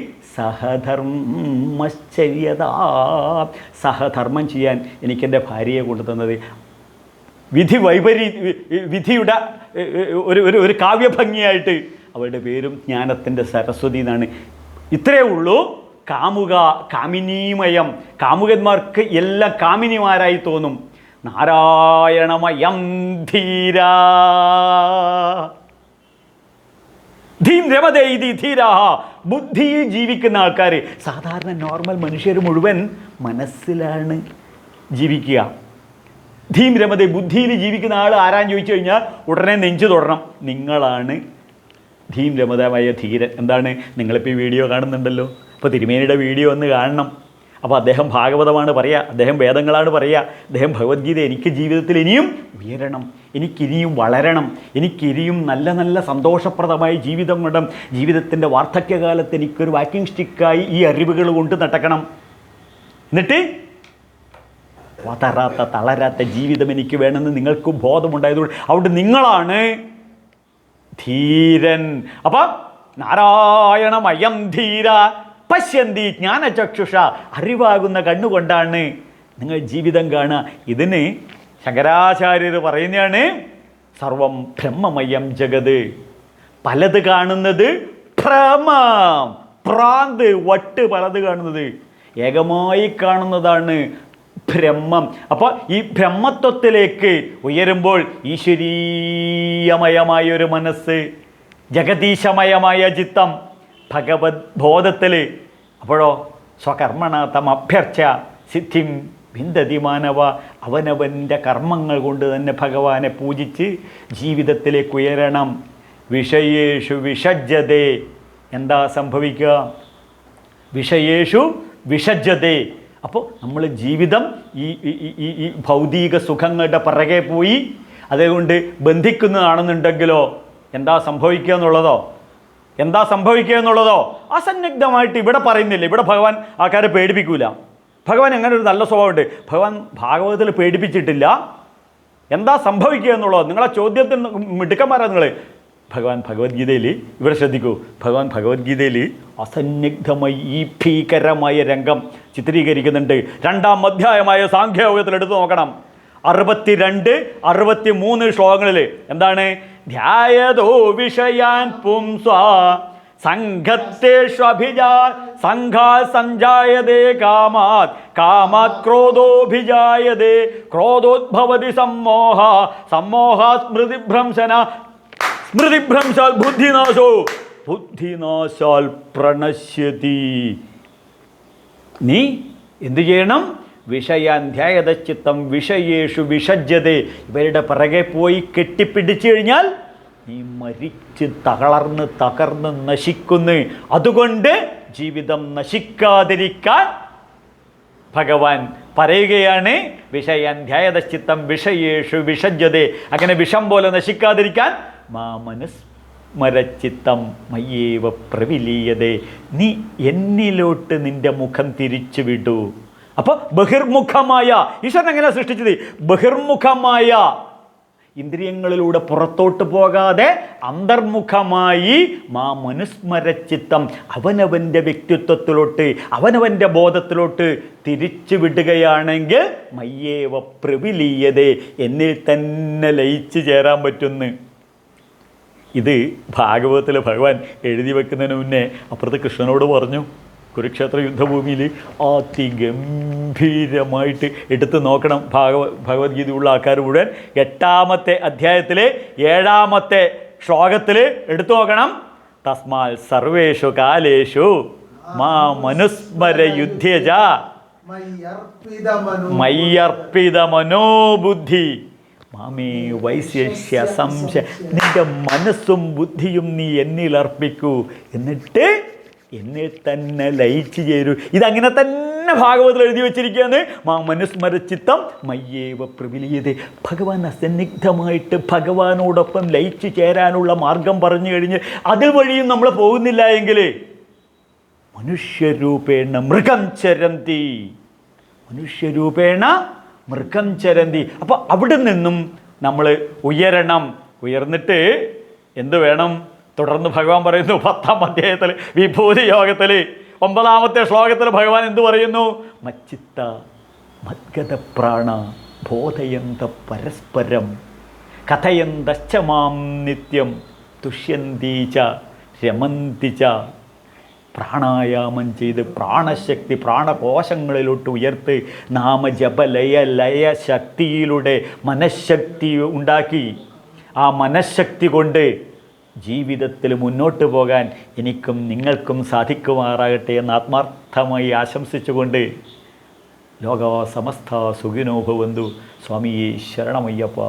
സഹധർമ്മം ചെയ്യാൻ എനിക്കെൻ്റെ ഭാര്യയെ കൊണ്ടുതന്നത്. വിധിയുടെ ഒരു കാവ്യഭംഗിയായിട്ട് അവളുടെ പേരും ജ്ഞാനത്തിൻ്റെ സരസ്വതി എന്നാണ്. ഇത്രയേ ഉള്ളൂ. കാമിനീമയം. കാമുകന്മാർക്ക് എല്ലാം കാമിനിമാരായി തോന്നും. നാരായണമയം ധീര ധീം രമതേ ഇതി ധീരാഹ. ബുദ്ധിയിൽ ജീവിക്കുന്ന ആൾക്കാർ, സാധാരണ നോർമൽ മനുഷ്യർ മുഴുവൻ മനസ്സിലാണ് ജീവിക്കുക. ധീം രമതേ, ബുദ്ധിയിൽ ജീവിക്കുന്ന ആൾ ആരാന്ന് ചോദിച്ചു കഴിഞ്ഞാൽ ഉടനെ നെഞ്ചു തൊടണം, നിങ്ങളാണ് ധീം രമതമായ ധീരൻ. എന്താണ്, നിങ്ങളിപ്പോൾ ഈ വീഡിയോ കാണുന്നുണ്ടല്ലോ, അപ്പോൾ തിരുമേനിയുടെ വീഡിയോ ഒന്ന് കാണണം. അപ്പോൾ അദ്ദേഹം ഭാഗവതമാണ് പറയുക, അദ്ദേഹം വേദങ്ങളാണ് പറയുക, അദ്ദേഹം ഭഗവത്ഗീത. എനിക്ക് ജീവിതത്തിൽ ഇനിയും ഉയരണം, എനിക്കിനിയും വളരണം, എനിക്കിനിയും നല്ല നല്ല സന്തോഷപ്രദമായ ജീവിതം കൊണ്ടും ജീവിതത്തിൻ്റെ വാർദ്ധക്യകാലത്ത് എനിക്കൊരു വാക്കിംഗ് സ്റ്റിക്കായി ഈ അറിവുകൾ കൊണ്ട് നടക്കണം. എന്നിട്ട് തളരാത്ത ജീവിതം എനിക്ക് വേണമെന്ന് നിങ്ങൾക്ക് ബോധമുണ്ടായതുകൊണ്ട് അവിടെ നിങ്ങളാണ് ധീരൻ. അപ്പം നാരായണമയം ധീര പശ്യന്തി ജ്ഞാനചക്ഷുഷ, അറിവാകുന്ന കണ്ണുകൊണ്ടാണ് നിങ്ങൾ ജീവിതം കാണുക. ഇതിന് ശങ്കരാചാര്യർ പറയുന്നതാണ് സർവം ബ്രഹ്മമയം ജഗത്. പലത് കാണുന്നത് ഭ്രമം, ഭ്രാന്ത്, വട്ട് പലത് കാണുന്നത്, ഏകമായി കാണുന്നതാണ് ബ്രഹ്മം. അപ്പോൾ ഈ ബ്രഹ്മത്വത്തിലേക്ക് ഉയരുമ്പോൾ ഈശ്വരീയമയമായൊരു മനസ്സ്, ജഗദീശമയമായ ചിത്തം, ഭഗവത് ബോധത്തിൽ. അപ്പോഴോ സ്വകർമ്മണ തമഭ്യർച്ച സിദ്ധിം വിന്ദതി മാനവ. അവനവൻ്റെ കർമ്മങ്ങൾ കൊണ്ട് തന്നെ ഭഗവാനെ പൂജിച്ച് ജീവിതത്തിലേക്ക് ഉയരണം. വിഷയേഷു വിഷജ്ജതേ. എന്താ സംഭവിക്കുക? വിഷയേഷു വിഷജ്ജതേ. അപ്പോൾ നമ്മൾ ജീവിതം ഈ ഭൗതിക സുഖങ്ങളുടെ പിറകെ പോയി അതുകൊണ്ട് ബന്ധിക്കുന്നതാണെന്നുണ്ടെങ്കിലോ എന്താ സംഭവിക്കുക എന്നുള്ളതോ അസന്നിഗ്ധമായിട്ട് ഇവിടെ പറയുന്നില്ല. ഇവിടെ ഭഗവാൻ ആൾക്കാരെ പേടിപ്പിക്കൂല. ഭഗവാൻ അങ്ങനെ ഒരു നല്ല സ്വഭാവമുണ്ട്. ഭഗവാൻ ഭാഗവതത്തിൽ പേടിപ്പിച്ചിട്ടില്ല. എന്താ സംഭവിക്കുക എന്നുള്ളത് നിങ്ങളെ ചോദ്യത്തിന് മിടുക്കന്മാരാണ് നിങ്ങൾ. ഭഗവാൻ ഭഗവത്ഗീതയിൽ, ഇവിടെ ശ്രദ്ധിക്കൂ, ഭഗവാൻ ഭഗവത്ഗീതയിൽ അസന്നിഗ്ധമായി ഈ ഭീകരമായ രംഗം ചിത്രീകരിക്കുന്നുണ്ട്. 2-ാം അധ്യായമായ സാംഖ്യയോഗത്തിൽ എടുത്തു നോക്കണം. 62-63 ശ്ലോകങ്ങളിൽ എന്താണ്? ധ്യായതോ വിഷയാൻ പുംസ്വ സംഘാസഞ്ജായതേ കാമാത് കാമാത് ക്രോധോഭിജായതേ ക്രോധോദ്ഭവതി സമ്മോഹാത് സ്മൃതിഭ്രംശാൽ ബുദ്ധിനാശാൽ പ്രണശ്യതി. നീ എന്തു ചെയ്യണം? വിഷയാധ്യായതച്ചിത്തം വിഷയേഷു വിഷജ്ജതേ. ഇവരുടെ പിറകെ പോയി കെട്ടിപ്പിടിച്ചു കഴിഞ്ഞാൽ നീ മരിച്ച് തകർന്ന് നശിക്കുന്നു. അതുകൊണ്ട് ജീവിതം നശിക്കാതിരിക്കാൻ ഭഗവാൻ പറയുകയാണ് വിഷയാധ്യായതച്ചിത്തം വിഷയേഷു വിഷജ്ജതേ. അങ്ങനെ വിഷം പോലെ നശിക്കാതിരിക്കാൻ മാമനുസ്മരച്ചിത്തം മയ്യേവ പ്രവിലീയതേ. നീ എന്നിലോട്ട് നിന്റെ മുഖം തിരിച്ചു വിടൂ. അപ്പോൾ ബഹിർമുഖമായ, ഈശ്വരൻ എങ്ങനെയാണ് സൃഷ്ടിച്ചത്? ബഹിർമുഖമായ ഇന്ദ്രിയങ്ങളിലൂടെ പുറത്തോട്ട് പോകാതെ അന്തർമുഖമായി മാമനുസ്മരച്ചിത്തം അവനവൻ്റെ വ്യക്തിത്വത്തിലോട്ട് അവനവൻ്റെ ബോധത്തിലോട്ട് തിരിച്ചു വിടുകയാണെങ്കിൽ മയ്യേവ പ്രവിലീയതേ, എന്നിൽ തന്നെ ലയിച്ചു ചേരാൻ പറ്റുന്നു. ഇത് ഭാഗവതത്തിൽ ഭഗവാൻ എഴുതി വെക്കുന്നതിന് മുന്നേ അപ്പുറത്ത് കൃഷ്ണനോട് പറഞ്ഞു, കുരുക്ഷേത്ര യുദ്ധഭൂമിയിൽ അതിഗംഭീരമായിട്ട് എടുത്തു നോക്കണം ഭഗവത്ഗീതയുള്ള ആൾക്കാർ മുഴുവൻ 8-ാമത്തെ അധ്യായത്തിലെ 7-ാമത്തെ ശ്ലോകത്തിൽ എടുത്തു നോക്കണം. തസ്മാൽ സർവേഷു കാലേഷു മാ മനുസ്മര യുദ്ധ്യജ മയ്യർപ്പിത മനോബുദ്ധി മാമേ വൈശ്യസ്യ സംശയ. നിന്റെ മനസ്സും ബുദ്ധിയും നീ എന്നിൽ അർപ്പിക്കൂ, എന്നിട്ട് എന്നെ തന്നെ ലയിച്ചു ചേരൂ. ഇതങ്ങനെ തന്നെ ഭാഗവതത്തിൽ എഴുതി വെച്ചിരിക്കുകയാണ്. മാ മനുസ്മരചിത്തം മയ്യേവ പ്രവിലീയതേ. ഭഗവാൻ അസന്നിഗ്ധമായിട്ട് ഭഗവാനോടൊപ്പം ലയിച്ചു ചേരാനുള്ള മാർഗം പറഞ്ഞു കഴിഞ്ഞ് അതുവഴിയും നമ്മൾ പോകുന്നില്ല എങ്കിൽ മനുഷ്യരൂപേണ മൃഗം ചരന്തി, മനുഷ്യരൂപേണ മൃഗം ചരന്തി. അപ്പോൾ അവിടെ നിന്നും നമ്മൾ ഉയരണം. ഉയർന്നിട്ട് എന്ത് വേണം? തുടർന്ന് ഭഗവാൻ പറയുന്നു 10-ാം അധ്യായത്തിൽ വിഭൂതി യോഗത്തിൽ 9-ാമത്തെ ശ്ലോകത്തിൽ ഭഗവാൻ എന്ത് പറയുന്നു? മച്ചിത്ത മദ്ഗത പ്രാണ ബോധയന്ത പരസ്പരം കഥയന്തശ്ച മാം നിത്യം തുഷ്യന്തി ച രമന്തി ച. പ്രാണായാമം ചെയ്ത് പ്രാണശക്തി പ്രാണകോശങ്ങളിലോട്ട് ഉയർത്ത് നാമജപലയ ശക്തിയിലൂടെ മനഃശക്തി ഉണ്ടാക്കി ആ മനഃശക്തി കൊണ്ട് ജീവിതത്തിൽ മുന്നോട്ട് പോകാൻ എനിക്കും നിങ്ങൾക്കും സാധിക്കുമാറാകട്ടെ എന്ന് ആത്മാർത്ഥമായി ആശംസിച്ചുകൊണ്ട് ലോക സമസ്ത സുഖിനോ ഭവന്തു. സ്വാമിയേ ശരണമയ്യപ്പ.